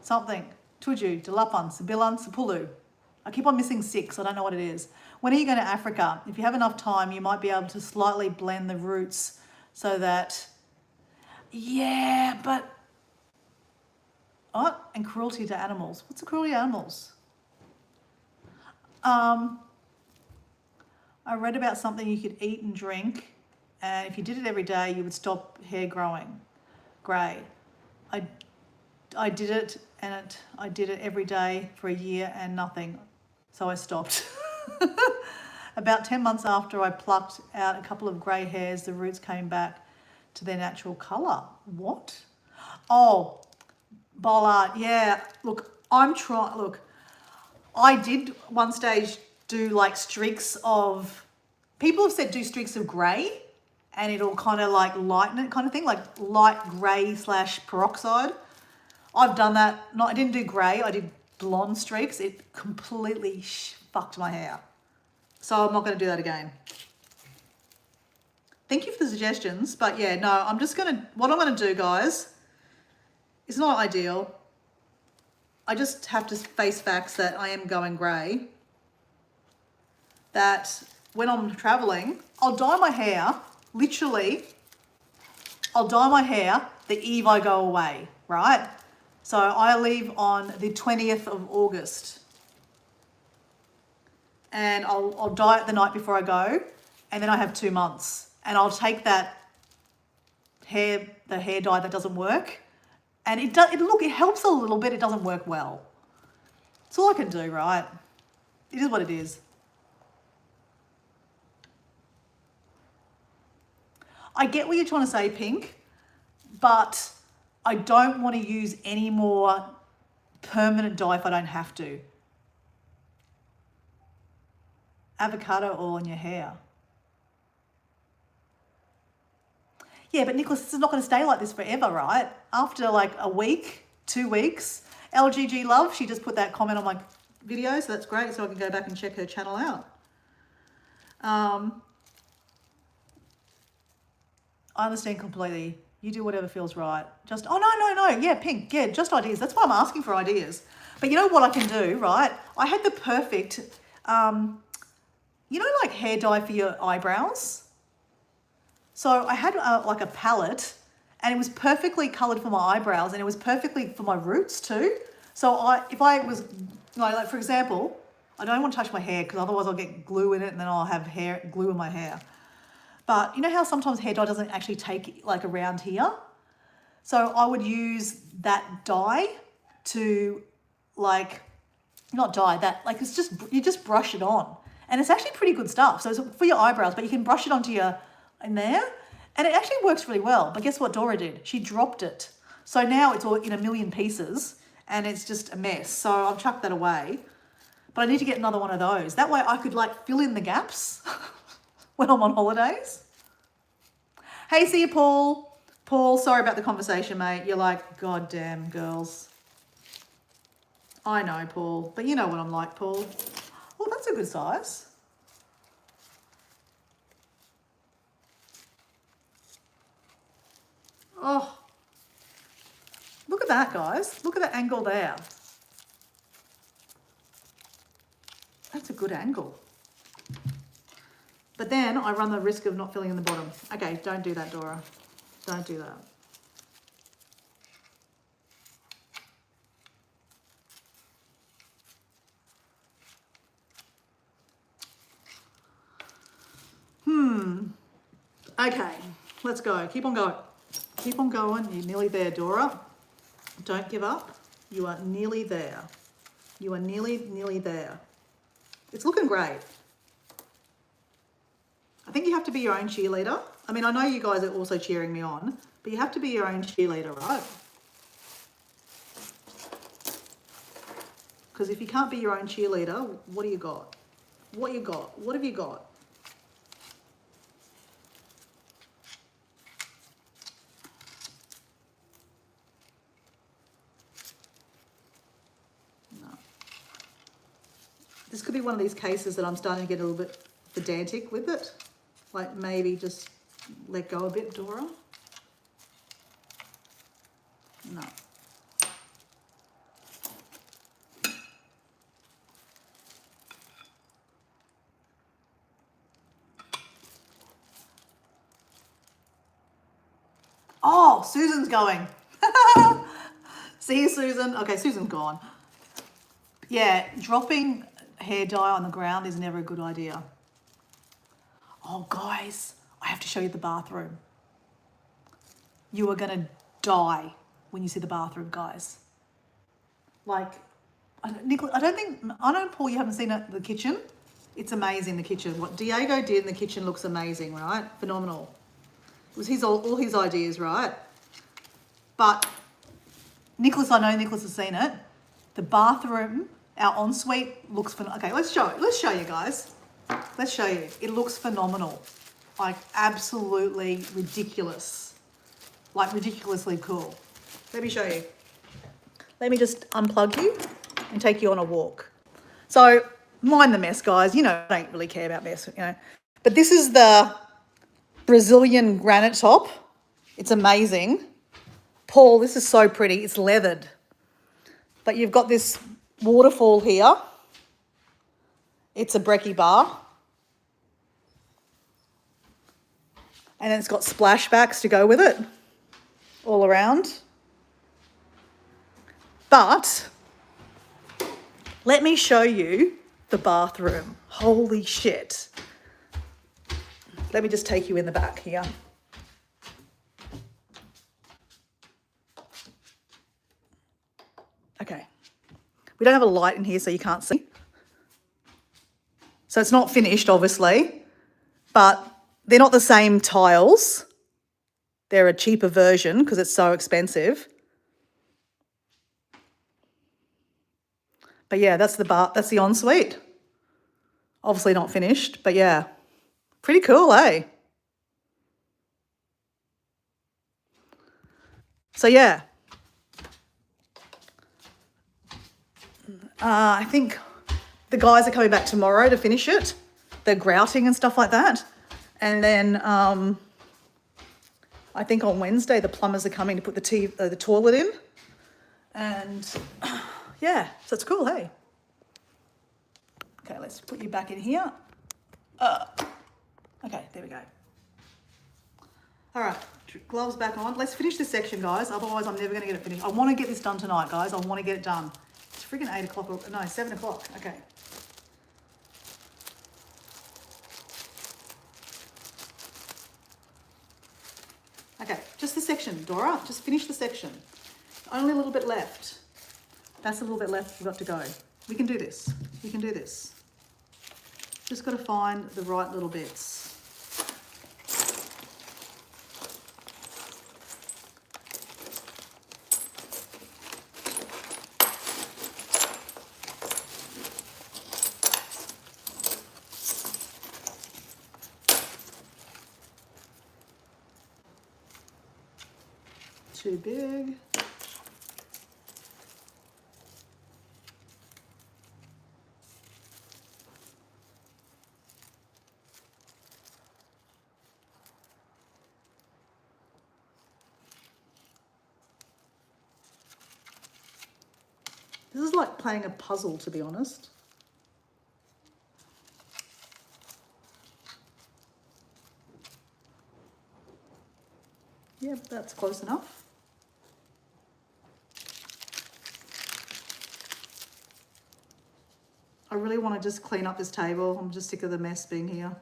Something. Tujuh, delapan, sembilan, sepuluh. I keep on missing 6. I don't know what it is. When are you going to Africa? If you have enough time, you might be able to slightly blend the roots so that... Yeah, but... What? And cruelty to animals. What's the cruelty to animals? I read about something you could eat and drink, and if you did it every day, you would stop hair growing grey. I did it, and I did it every day for a year and nothing, so I stopped. About 10 months after I plucked out a couple of grey hairs, the roots came back to their natural colour. What? Oh, Bollard, yeah. Look, I did one stage do like streaks of, people have said do streaks of grey and it'll kind of like lighten it kind of thing, like light grey / peroxide. I've done that. No, I didn't do grey. I did blonde streaks. It completely fucked my hair. So I'm not going to do that again. Thank you for the suggestions. But yeah, no, what I'm going to do, guys, it's not ideal. I just have to face facts that I am going grey. That when I'm traveling, I'll dye my hair, literally, I'll dye my hair the eve I go away, right? So I leave on the 20th of August. And I'll dye it the night before I go, and then I have 2 months. And I'll take that the hair dye that doesn't work, and it helps a little bit, it doesn't work well. It's all I can do, right? It is what it is. I get what you're trying to say, Pink, but I don't want to use any more permanent dye if I don't have to. Avocado oil in your hair. Yeah, but Nicholas, this is not going to stay like this forever, right? After like a week, 2 weeks. LGG Love, she just put that comment on my video, so that's great, so I can go back and check her channel out. I understand completely. You do whatever feels right. Just, oh, no. Yeah, pink. Yeah, just ideas. That's why I'm asking for ideas. But you know what I can do, right? I had the perfect, like hair dye for your eyebrows. So I had like a palette and it was perfectly coloured for my eyebrows and it was perfectly for my roots too. So if I was, like for example, I don't want to touch my hair because otherwise I'll get glue in it and then I'll have glue in my hair. But you know how sometimes hair dye doesn't actually take like around here? So I would use that dye to not dye, that like it's just, you just brush it on. And it's actually pretty good stuff. So it's for your eyebrows, but you can brush it onto in there. And it actually works really well. But guess what Dora did? She dropped it. So now it's all in a million pieces and it's just a mess. So I've chucked that away. But I need to get another one of those. That way I could like fill in the gaps when I'm on holidays. Hey, see you, Paul. Paul, sorry about the conversation, mate. You're like, God damn, girls. I know, Paul. But you know what I'm like, Paul. Oh, that's a good size. Oh, look at that, guys. Look at that angle there. That's a good angle. But then I run the risk of not filling in the bottom. Okay, don't do that, Dora. Don't do that. Okay, let's go. Keep on going. Keep on going. You're nearly there, Dora. Don't give up. You are nearly there. You are nearly there. It's looking great. I think you have to be your own cheerleader. I mean, I know you guys are also cheering me on, but you have to be your own cheerleader, right? Because if you can't be your own cheerleader, what do you got? What you got? What have you got? No. This could be one of these cases that I'm starting to get a little bit pedantic with it. Like maybe just let go a bit, Dora. No. Oh, Susan's going. See you, Susan. Okay, Susan's gone. Yeah, dropping hair dye on the ground is never a good idea. Oh, guys, I have to show you the bathroom. You are going to die when you see the bathroom, guys. Like, Nicola, I know, Paul, you haven't seen the kitchen. It's amazing, the kitchen. What Diego did in the kitchen looks amazing, right? Phenomenal. It was all his ideas, right? But Nicholas, I know Nicholas has seen it. The bathroom, our ensuite looks phenomenal. Okay, let's show it. Let's show you, guys. Let's show you. It looks phenomenal. Like absolutely ridiculous. Like ridiculously cool. Let me show you. Let me just unplug you and take you on a walk. So mind the mess, guys. You know, I don't really care about mess, you know. But this is the Brazilian granite top. It's amazing. Paul, this is so pretty. It's leathered. But you've got this waterfall here. It's a brekkie bar. And then it's got splashbacks to go with it all around. But let me show you the bathroom. Holy shit. Let me just take you in the back here. Okay. We don't have a light in here so you can't see. So it's not finished, obviously, but they're not the same tiles. They're a cheaper version because it's so expensive. But yeah, that's the ensuite. Obviously not finished, but yeah. Pretty cool, eh? So yeah. I think the guys are coming back tomorrow to finish it. They're grouting and stuff like that. And then I think on Wednesday the plumbers are coming to put the toilet in. And yeah, so it's cool, hey? Okay, let's put you back in here. Okay, there we go. All right, gloves back on. Let's finish this section, guys. Otherwise, I'm never going to get it finished. I want to get this done tonight, guys. I want to get it done. It's freaking 8 o'clock. No, 7 o'clock. Okay. Okay, just the section, Dora. Just finish the section. Only a little bit left. That's a little bit left. We've got to go. We can do this. We can do this. Just got to find the right little bits. Too big. This is like playing a puzzle, to be honest. Yeah, that's close enough. I really want to just clean up this table. I'm just sick of the mess being here.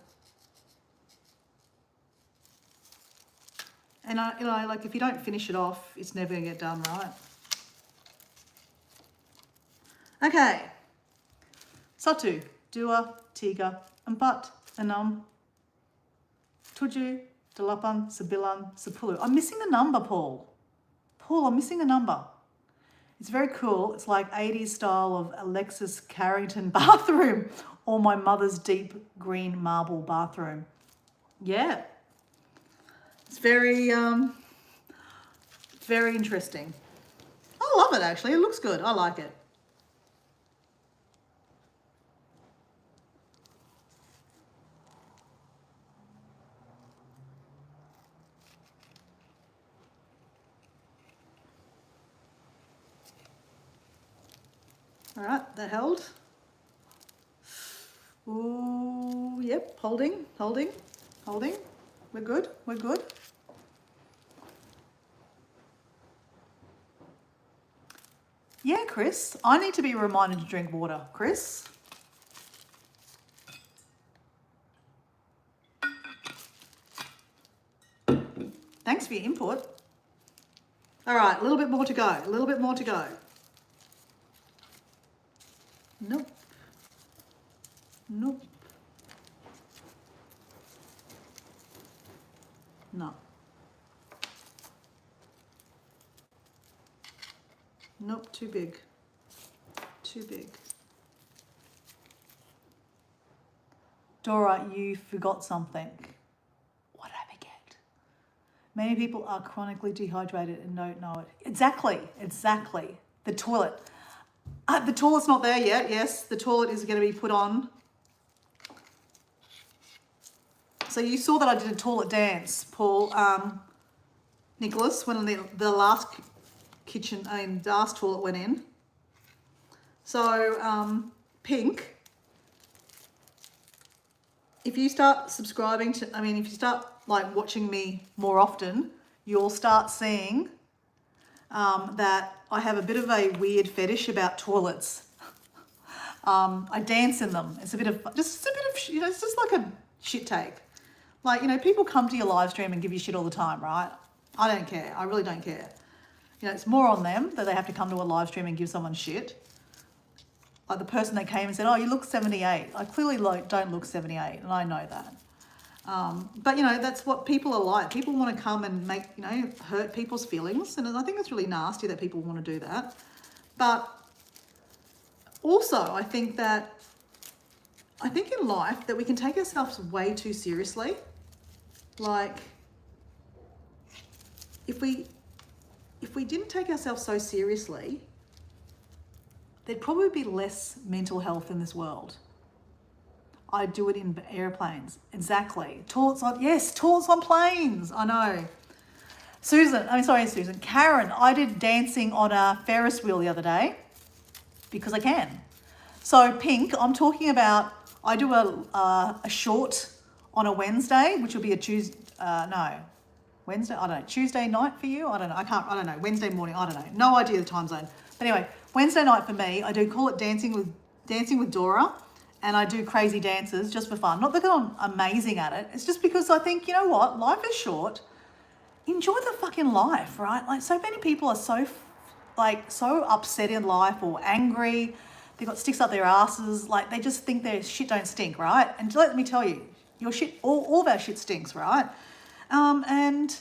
And like if you don't finish it off, it's never going to get done, right? Okay. Satu, dua, tiga, empat, enam, tujuh, delapan, sembilan, sepuluh. I'm missing the number, Paul. Paul, I'm missing the number. It's very cool. It's like 80s style of Alexis Carrington bathroom or my mother's deep green marble bathroom. Yeah. It's very interesting. I love it, actually. It looks good. I like it. All right, that held. Ooh, yep, holding. We're good. Yeah, Chris, I need to be reminded to drink water. Chris? Thanks for your input. All right, a little bit more to go. Nope. No. Nope, too big. Dora, you forgot something. What did I forget? Many people are chronically dehydrated and don't know it. Exactly. The toilet. The toilet's not there yet. Yes, the toilet is going to be put on. So you saw that I did a toilet dance, Paul, Nicholas, when the last last toilet went in. So, Pink, if you start subscribing to, if you start like watching me more often, you'll start seeing that I have a bit of a weird fetish about toilets. I dance in them. It's just like a shit take. Like, people come to your live stream and give you shit all the time, right? I don't care. I really don't care. It's more on them that they have to come to a live stream and give someone shit. Like the person that came and said, oh, you look 78. I clearly don't look 78, and I know that. But, that's what people are like. People want to come and make, hurt people's feelings. And I think it's really nasty that people want to do that. But also, I think in life that we can take ourselves way too seriously. Like, if we didn't take ourselves so seriously, there'd probably be less mental health in this world. I do it in airplanes. Exactly. Toilets on planes. I know. Karen, I did dancing on a Ferris wheel the other day because I can. So Pink, I'm talking about, I do a short on a Wednesday, which will be a Tuesday, Wednesday, I don't know, Tuesday night for you? I don't know, Wednesday morning, I don't know. No idea the time zone. But anyway, Wednesday night for me, I do call it Dancing with Dora, and I do crazy dances just for fun. Not that I'm amazing at it, it's just because I think, you know what, life is short. Enjoy the fucking life, right? Like, so many people are so upset in life or angry. They've got sticks up their asses. Like, they just think their shit don't stink, right? And let me tell you, your shit, all of our shit stinks, right? And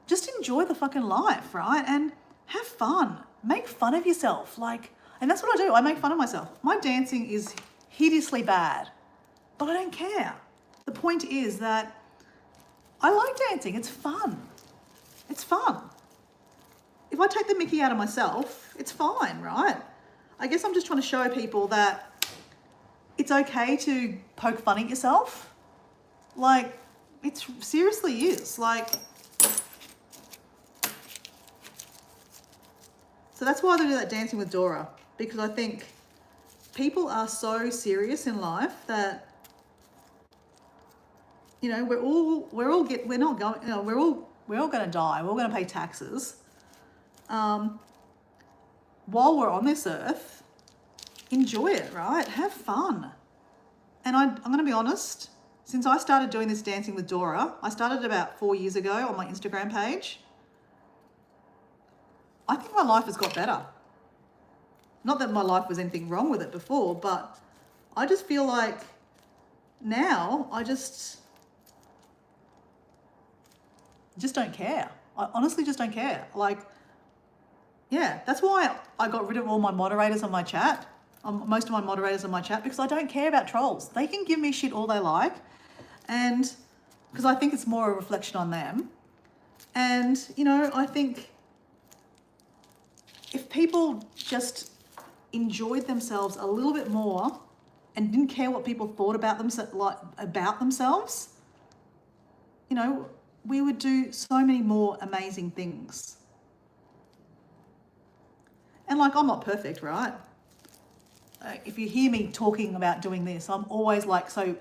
just enjoy the fucking life, right? And have fun. Make fun of yourself. And that's what I do. I make fun of myself. My dancing is hideously bad, but I don't care. The point is that I like dancing. It's fun. It's fun. If I take the mickey out of myself, it's fine, right? I guess I'm just trying to show people that it's okay to poke fun at yourself. Like, it seriously is. Like, so that's why I do that Dancing with Dora, because I think people are so serious in life that, you know, we're all going to die. We're all going to pay taxes. While we're on this earth, enjoy it, right? Have fun. And I'm going to be honest, since I started doing this Dancing with Dora, I started about 4 years ago on my Instagram page. I think my life has got better. Not that my life was anything wrong with it before, but I just feel like now I just don't care. I honestly just don't care. Like, yeah, that's why I got rid of all my moderators on my chat, most of my moderators on my chat, because I don't care about trolls. They can give me shit all they like, and because I think it's more a reflection on them. And, you know, I think if people just enjoyed themselves a little bit more and didn't care what people thought about themselves, you know, we would do so many more amazing things. And like, I'm not perfect, right? If you hear me talking about doing this, I'm always I'm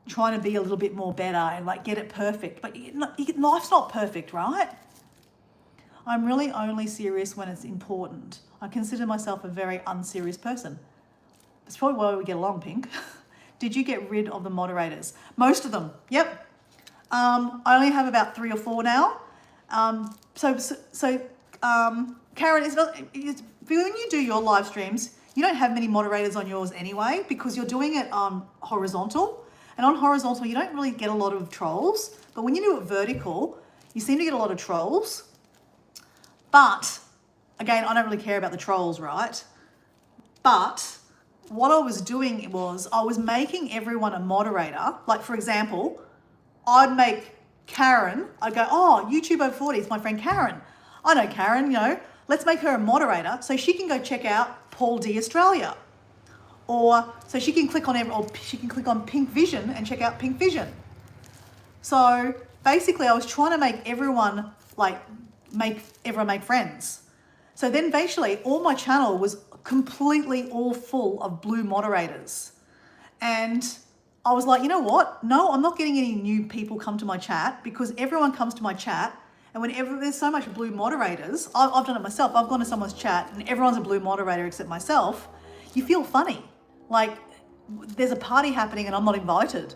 trying to be a little bit more better and like get it perfect. But life's not perfect, right? I'm really only serious when it's important. I consider myself a very unserious person. That's probably why we get along, Pink. Did you get rid of the moderators? Most of them, yep. I only have about 3 or 4 now. Karen, when you do your live streams, you don't have many moderators on yours anyway, because you're doing it horizontal. And on horizontal, you don't really get a lot of trolls. But when you do it vertical, you seem to get a lot of trolls. But again, I don't really care about the trolls, right? But what I was doing was I was making everyone a moderator. Like, for example, I'd make Karen, I'd go, oh, YouTube over 40 is my friend Karen. I know Karen, you know, let's make her a moderator so she can go check out Paul D Australia. Or so she can click on Pink Vision and check out Pink Vision. So basically I was trying to make everyone make friends. So then basically all my channel was completely all full of blue moderators. And I was like, you know what? No, I'm not getting any new people come to my chat, because everyone comes to my chat, and whenever there's so much blue moderators, I've done it myself. I've gone to someone's chat and everyone's a blue moderator except myself. You feel funny. Like there's a party happening and I'm not invited.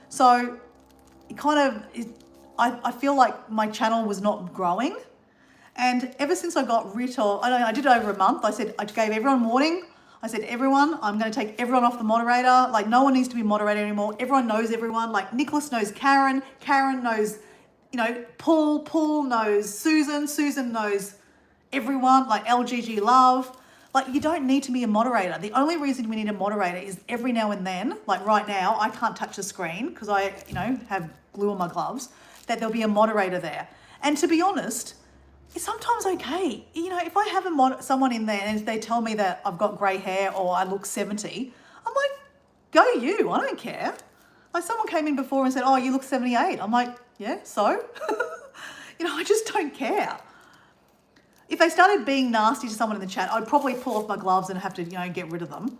So it kind of, I feel like my channel was not growing. And ever since I got rid of, I did it over a month. I gave everyone warning. I said, everyone, I'm going to take everyone off the moderator. Like, no one needs to be moderator anymore. Everyone knows everyone. Like, Nicholas knows Karen. Karen knows, you know, Paul. Paul knows Susan. Susan knows everyone. Like, LGG Love. Like, you don't need to be a moderator. The only reason we need a moderator is every now and then, like right now, I can't touch the screen because I, you know, have glue on my gloves, that there'll be a moderator there. And to be honest, it's sometimes okay. You know, if I have someone in there and they tell me that I've got grey hair or I look 70, I'm like, go you, I don't care. Like someone came in before and said, oh, you look 78. I'm like, yeah, so? I just don't care. If they started being nasty to someone in the chat, I'd probably pull off my gloves and have to, get rid of them.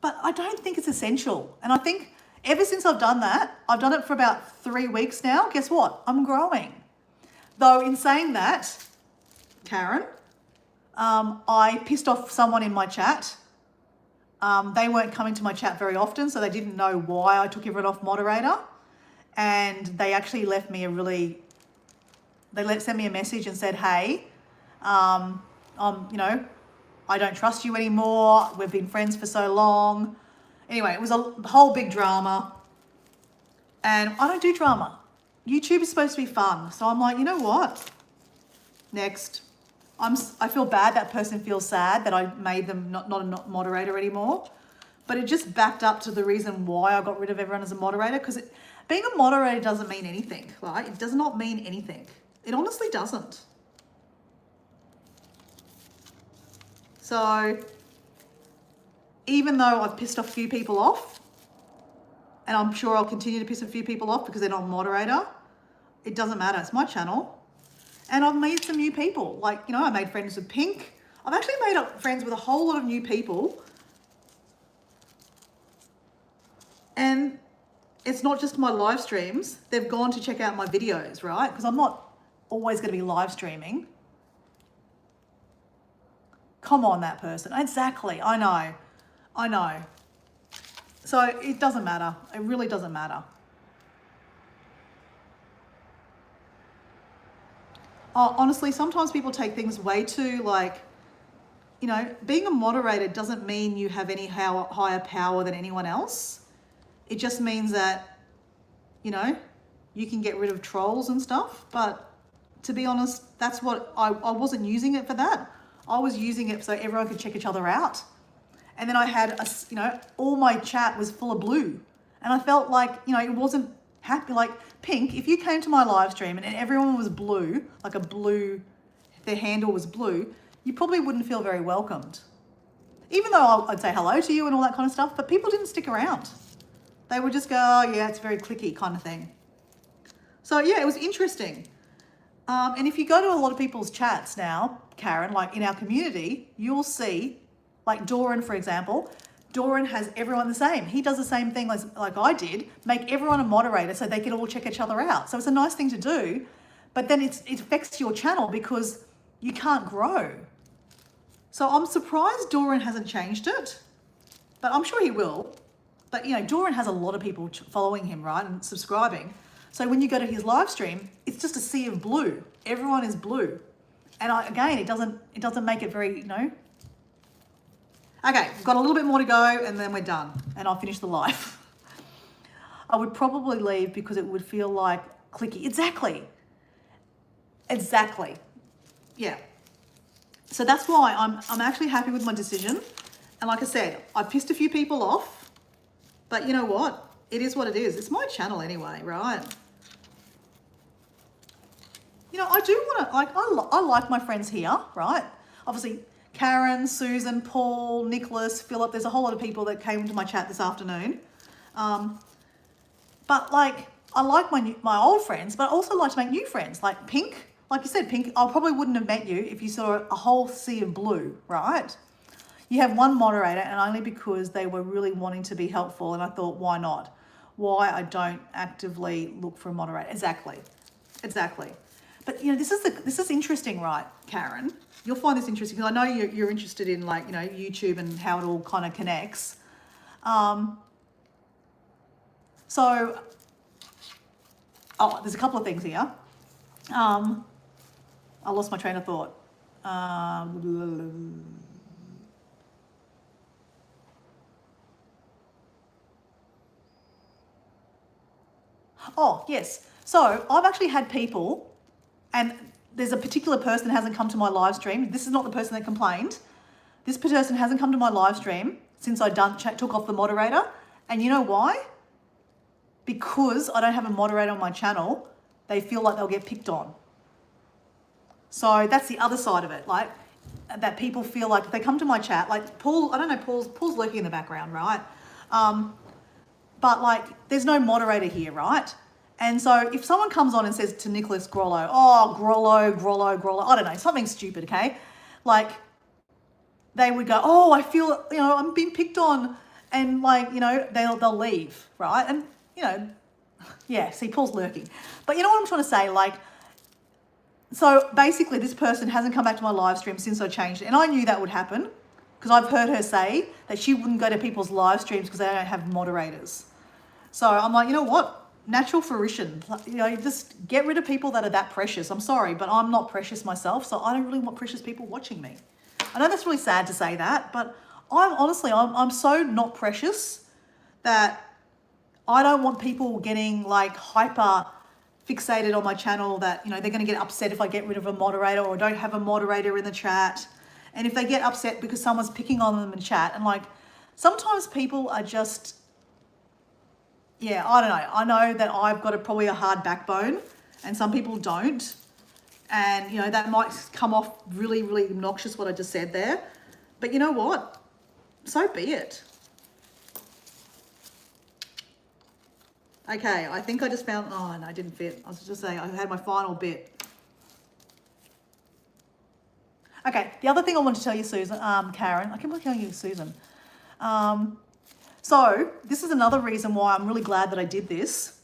But I don't think it's essential. And I think ever since I've done that, I've done it for about 3 weeks now. Guess what? I'm growing. Though in saying that, Karen, I pissed off someone in my chat. They weren't coming to my chat very often, so they didn't know why I took everyone off moderator. And they actually left me sent me a message and said, hey, I don't trust you anymore. We've been friends for so long. Anyway, it was a whole big drama. And I don't do drama. YouTube is supposed to be fun. So I'm like, you know what? Next. I feel bad that person feels sad that I made them not a moderator anymore. But it just backed up to the reason why I got rid of everyone as a moderator. Because being a moderator doesn't mean anything, right? It does not mean anything. It honestly doesn't. So even though I've pissed off a few people off, and I'm sure I'll continue to piss a few people off because they're not a moderator, it doesn't matter. It's my channel. And I've made some new people. Like, I made friends with Pink. I've actually made friends with a whole lot of new people. And it's not just my live streams. They've gone to check out my videos, right? Because I'm not always going to be live streaming. Come on, that person. Exactly. I know. So it doesn't matter. It really doesn't matter. Oh, honestly, sometimes people take things way too, being a moderator doesn't mean you have any higher power than anyone else. It just means that, you can get rid of trolls and stuff. But to be honest, that's what I wasn't using it for that. I was using it so everyone could check each other out. And then I had, all my chat was full of blue. And I felt like, it wasn't happy. Like Pink, if you came to my live stream and everyone was blue, their handle was blue, you probably wouldn't feel very welcomed. Even though I'd say hello to you and all that kind of stuff, but people didn't stick around. They would just go, oh yeah, it's very cliquey kind of thing. So yeah, it was interesting. And if you go to a lot of people's chats now, Karen, like in our community, you'll see, like Doran, for example, Doran has everyone the same. He does the same thing like I did, make everyone a moderator so they can all check each other out. So it's a nice thing to do, but then it affects your channel because you can't grow. So I'm surprised Doran hasn't changed it, but I'm sure he will. But Doran has a lot of people following him, right, and subscribing. So when you go to his live stream, it's just a sea of blue. Everyone is blue. And again, it doesn't make it very, Okay, we've got a little bit more to go and then we're done. And I'll finish the live. I would probably leave because it would feel like clicky. Exactly. Yeah. So that's why I'm actually happy with my decision. And like I said, I pissed a few people off. But you know what? It is what it is. It's my channel anyway, right? I do want to, I like my friends here, right? Obviously, Karen, Susan, Paul, Nicholas, Philip, there's a whole lot of people that came to my chat this afternoon. But I like my old friends, but I also like to make new friends. Like Pink, like you said, Pink, I probably wouldn't have met you if you saw a whole sea of blue, right? You have one moderator and only because they were really wanting to be helpful. And I thought, why not? Why I don't actively look for a moderator. Exactly. But this is interesting, right, Karen? You'll find this interesting because I know you're interested in YouTube and how it all kind of connects. So, there's a couple of things here. I lost my train of thought. Oh, yes. So I've actually had people, and there's a particular person that hasn't come to my live stream. This is not the person that complained. This person hasn't come to my live stream since I took off the moderator. And you know why? Because I don't have a moderator on my channel, they feel like they'll get picked on. So that's the other side of it, that people feel like if they come to my chat, like Paul, I don't know, Paul's lurking in the background, right? but like there's no moderator here, right? And so if someone comes on and says to Nicholas Grollo, oh, Grollo, I don't know, something stupid, okay? Like they would go, oh, I feel, I'm being picked on, and like, they'll leave, right? And, yeah, see, Paul's lurking. But you know what I'm trying to say? Like, so basically this person hasn't come back to my live stream since I changed it. And I knew that would happen because I've heard her say that she wouldn't go to people's live streams because they don't have moderators. So I'm like, you know what? Natural fruition. Just get rid of people that are that precious. I'm sorry, but I'm not precious myself, so I don't really want precious people watching me. I know that's really sad to say that, but I'm so not precious that I don't want people getting like hyper fixated on my channel that, they're going to get upset if I get rid of a moderator or don't have a moderator in the chat. And if they get upset because someone's picking on them in chat, and like sometimes people are just, yeah, I don't know. I know that I've got probably a hard backbone and some people don't. And, that might come off really, really obnoxious what I just said there. But you know what? So be it. Okay, I think I just found, oh, no, I didn't fit. I was just saying, I had my final bit. Okay, the other thing I want to tell you, Susan, Karen, I keep calling you Susan. So this is another reason why I'm really glad that I did this,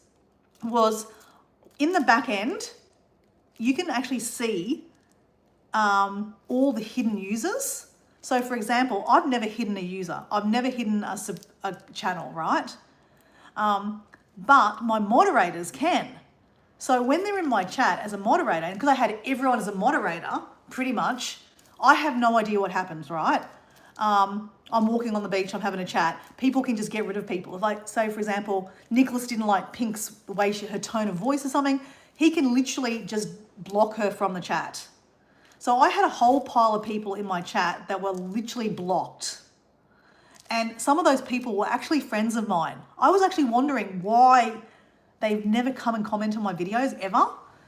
was in the back end, you can actually see all the hidden users. So for example, I've never hidden a user. I've never hidden a channel, right? But my moderators can. So when they're in my chat as a moderator, and because I had everyone as a moderator, pretty much, I have no idea what happens, right? I'm walking on the beach, I'm having a chat. People can just get rid of people. Like, say, for example, Nicholas didn't like Pink's the way her tone of voice or something. He can literally just block her from the chat. So I had a whole pile of people in my chat that were literally blocked. And some of those people were actually friends of mine. I was actually wondering why they've never come and comment on my videos ever.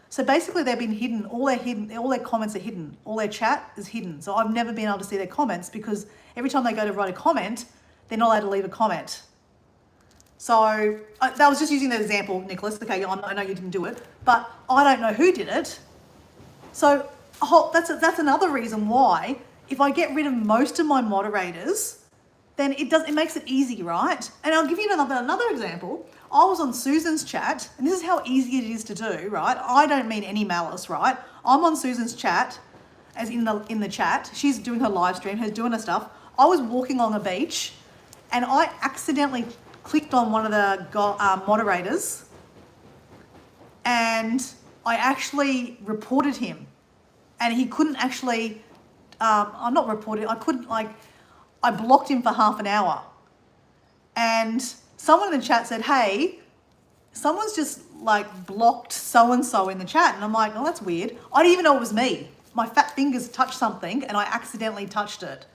So basically they've been hidden, all their comments are hidden, all their chat is hidden. So I've never been able to see their comments because every time they go to write a comment, they're not allowed to leave a comment. So that was just using that example, Nicholas. Okay, I know you didn't do it, but I don't know who did it. So that's another reason why if I get rid of most of my moderators, then it makes it easy, right? And I'll give you another example. I was on Susan's chat, and this is how easy it is to do, right? I don't mean any malice, right? I'm on Susan's chat, as in the chat. She's doing her live stream, her doing her stuff. I was walking on the beach, and I accidentally clicked on one of the moderators, and I actually reported him, and he couldn't actually. I'm not reported. I blocked him for half an hour, and someone in the chat said, hey, someone's just like blocked so-and-so in the chat. And I'm like, oh, that's weird. I didn't even know it was me. My fat fingers touched something and I accidentally touched it.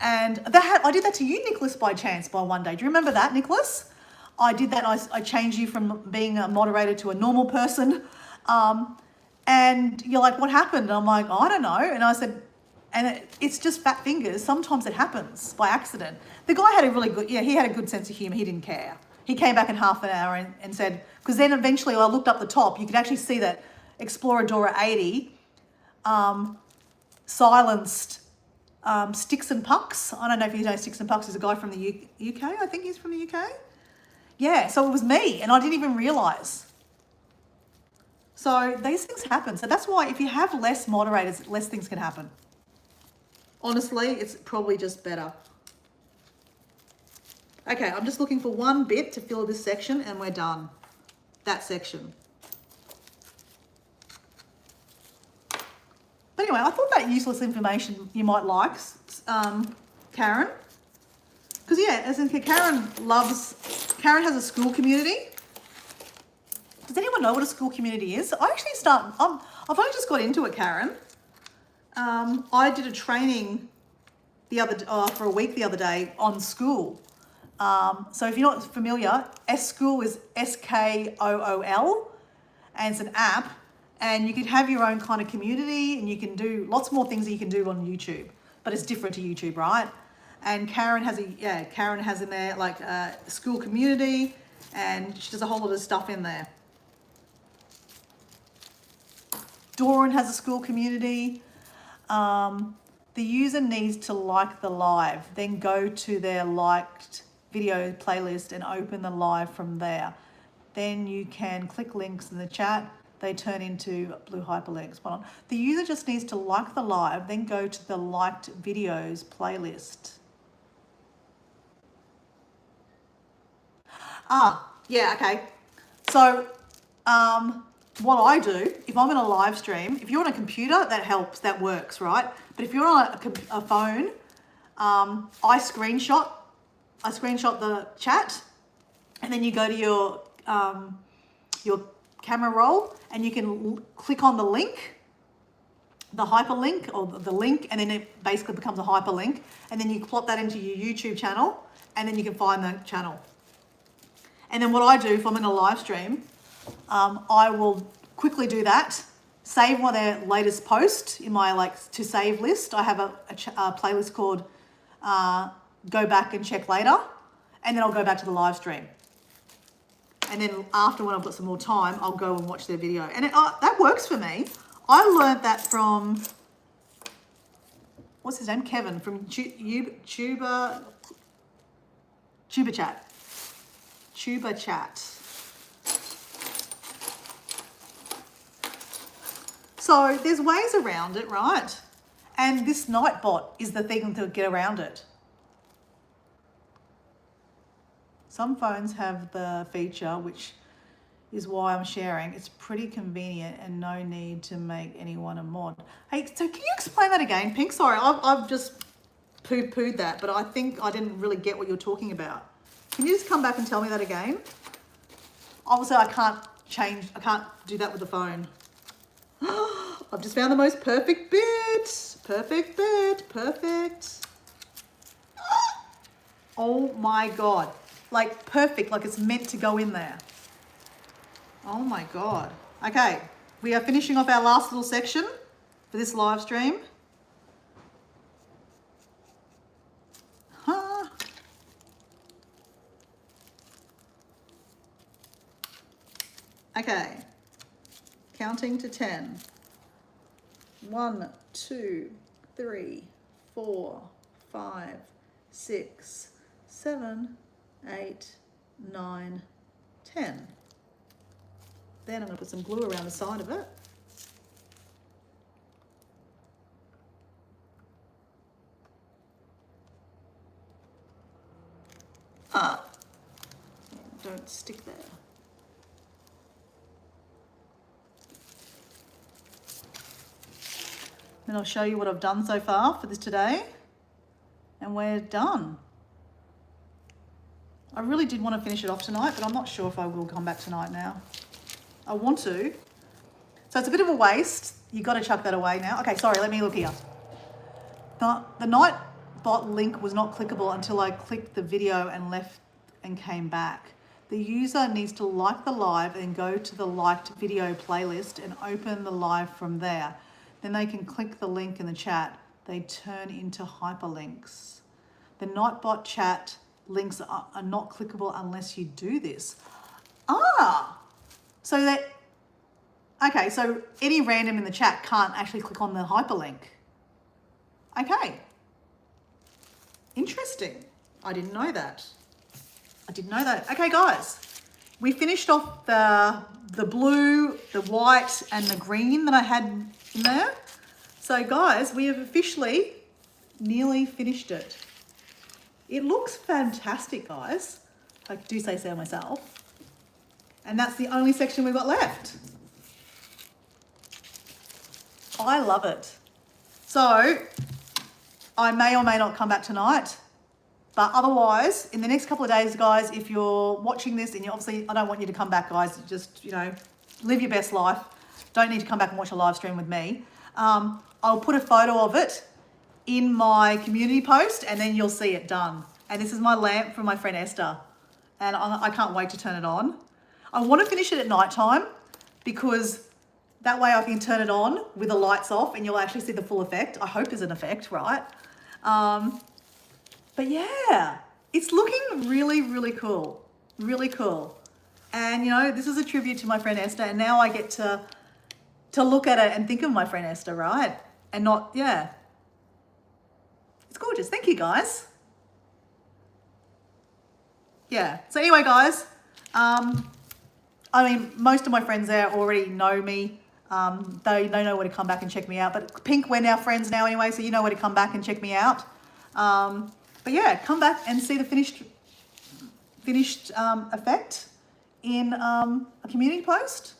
And I did that to you, Nicholas, by chance, by one day. Do you remember that, Nicholas? I did that. I changed you from being a moderator to a normal person. And you're like, what happened? And I'm like, I don't know. And I said, and it's just fat fingers. Sometimes it happens by accident. The guy had he had a good sense of humor. He didn't care. He came back in half an hour and said, because then eventually I looked up the top, you could actually see that Exploradora 80 silenced Sticks and Pucks. I don't know if you know Sticks and Pucks is a guy from the UK. I think he's from the UK. Yeah, so it was me and I didn't even realise. So these things happen. So that's why if you have less moderators, less things can happen. Honestly, it's probably just better. Okay, I'm just looking for one bit to fill this section and we're done. That section. But anyway, I thought that useless information you might like, Karen. Because yeah, as in Karen has a school community. Does anyone know what a school community is? I've only just got into it, Karen. I did a training for a week the other day on school. So if you're not familiar, S-School is SKOOL, and it's an app, and you can have your own kind of community, and you can do lots more things that you can do on YouTube, but it's different to YouTube, right? And Karen has in there like a school community, and she does a whole lot of stuff in there. Doran has a school community. The user needs to like the live, then go to their liked video playlist and open the live from there. Then you can click links in the chat. They turn into blue hyperlinks. Hold on. The user just needs to like the live, then go to the liked videos playlist. Yeah, okay. So, what I do, if I'm in a live stream, if you're on a computer, that helps, that works, right? But if you're on a phone, I screenshot the chat, and then you go to your camera roll, and you can click on the link, the hyperlink or the link, and then it basically becomes a hyperlink, and then you plot that into your YouTube channel, and then you can find the channel. And then what I do if I'm in a live stream, I will quickly do that, save one of their latest post in my to save list. I have a playlist called Go Back and Check Later, and then I'll go back to the live stream. And then after, when I've got some more time, I'll go and watch their video. And that works for me. I learned that from, what's his name? Kevin from Tuba Chat. Tuba Chat. So there's ways around it, right? And this Nightbot is the thing to get around it. Some phones have the feature, which is why I'm sharing. It's pretty convenient and no need to make anyone a mod. Hey, so can you explain that again, Pink? Sorry, I've just poo-pooed that, but I think I didn't really get what you're talking about. Can you just come back and tell me that again? Obviously, I can't do that with the phone. I've just found the most perfect bit. Perfect bit, perfect. Oh my God. Like perfect, like it's meant to go in there. Oh my God. Okay, we are finishing off our last little section for this live stream. Okay, counting to 10. 1, 2, 3, 4, 5, 6, 7, 8, 9, 10. Then I'm going to put some glue around the side of it. Don't stick there. Then I'll show you what I've done so far for this today. And we're done. I really did want to finish it off tonight, but I'm not sure if I will come back tonight now. I want to. So it's a bit of a waste. You've got to chuck that away now. Okay, sorry, let me look here. The Nightbot link was not clickable until I clicked the video and left and came back. The user needs to like the live and go to the liked video playlist and open the live from there. Then they can click the link in the chat. They turn into hyperlinks. The Nightbot chat links are not clickable unless you do this. So any random in the chat can't actually click on the hyperlink. Okay. Interesting. I didn't know that. Okay, guys, we finished off the blue, the white, and the green that I had in there. So guys, we have officially nearly finished it. It looks fantastic, guys. I do say so myself. And that's the only section we've got left. I love it. So I may or may not come back tonight. But otherwise, in the next couple of days, guys, if you're watching this, and obviously I don't want you to come back, guys, just, live your best life. Don't need to come back and watch a live stream with me. I'll put a photo of it in my community post, and then you'll see it done. And this is my lamp from my friend Esther. And I can't wait to turn it on. I want to finish it at night time because that way I can turn it on with the lights off and you'll actually see the full effect. I hope there's an effect, right? But yeah, it's looking really, really cool. Really cool. And, you know, this is a tribute to my friend Esther, and now I get to look at it and think of my friend Esther, right? And not, yeah. It's gorgeous. Thank you, guys. Yeah. So anyway, guys, I mean, most of my friends there already know me. They know where to come back and check me out. But Pink, we're now friends now anyway, so you know where to come back and check me out. But yeah, come back and see the finished effect in a community post.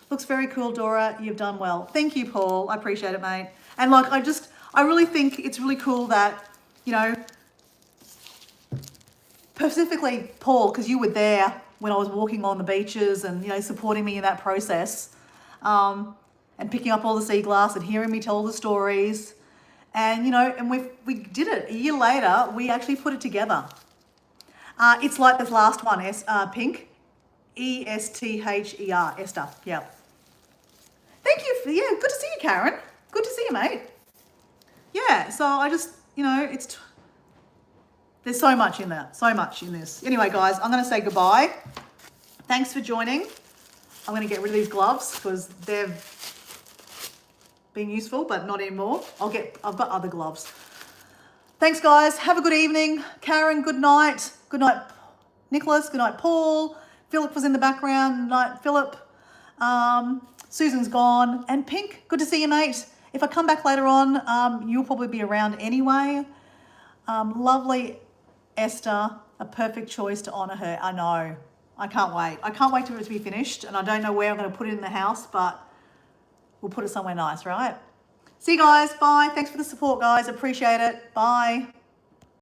Looks very cool, Dora. You've done well. Thank you, Paul. I appreciate it, mate. And like, I really think it's really cool that, you know, specifically Paul, because you were there when I was walking on the beaches and, you know, supporting me in that process, and picking up all the Seaglass and hearing me tell the stories. And, you know, and we did it. A year later, we actually put it together. It's like this last one, Pink. Esther, Esther, yeah. Thank you for, yeah, good to see you, Karen. Good to see you, mate. Yeah, so I just, you know, there's so much in there, so much in this. Anyway, guys, I'm going to say goodbye. Thanks for joining. I'm going to get rid of these gloves because they've been useful, but not anymore. I've got other gloves. Thanks, guys. Have a good evening. Karen, good night. Good night, Nicholas. Good night, Paul. Philip was in the background. Good night, Philip. Susan's gone. And Pink, good to see you, mate. If I come back later on, you'll probably be around anyway. Lovely Esther, a perfect choice to honour her. I know. I can't wait. I can't wait for it to be finished, and I don't know where I'm going to put it in the house, but we'll put it somewhere nice, right? See you guys. Bye. Thanks for the support, guys. Appreciate it. Bye.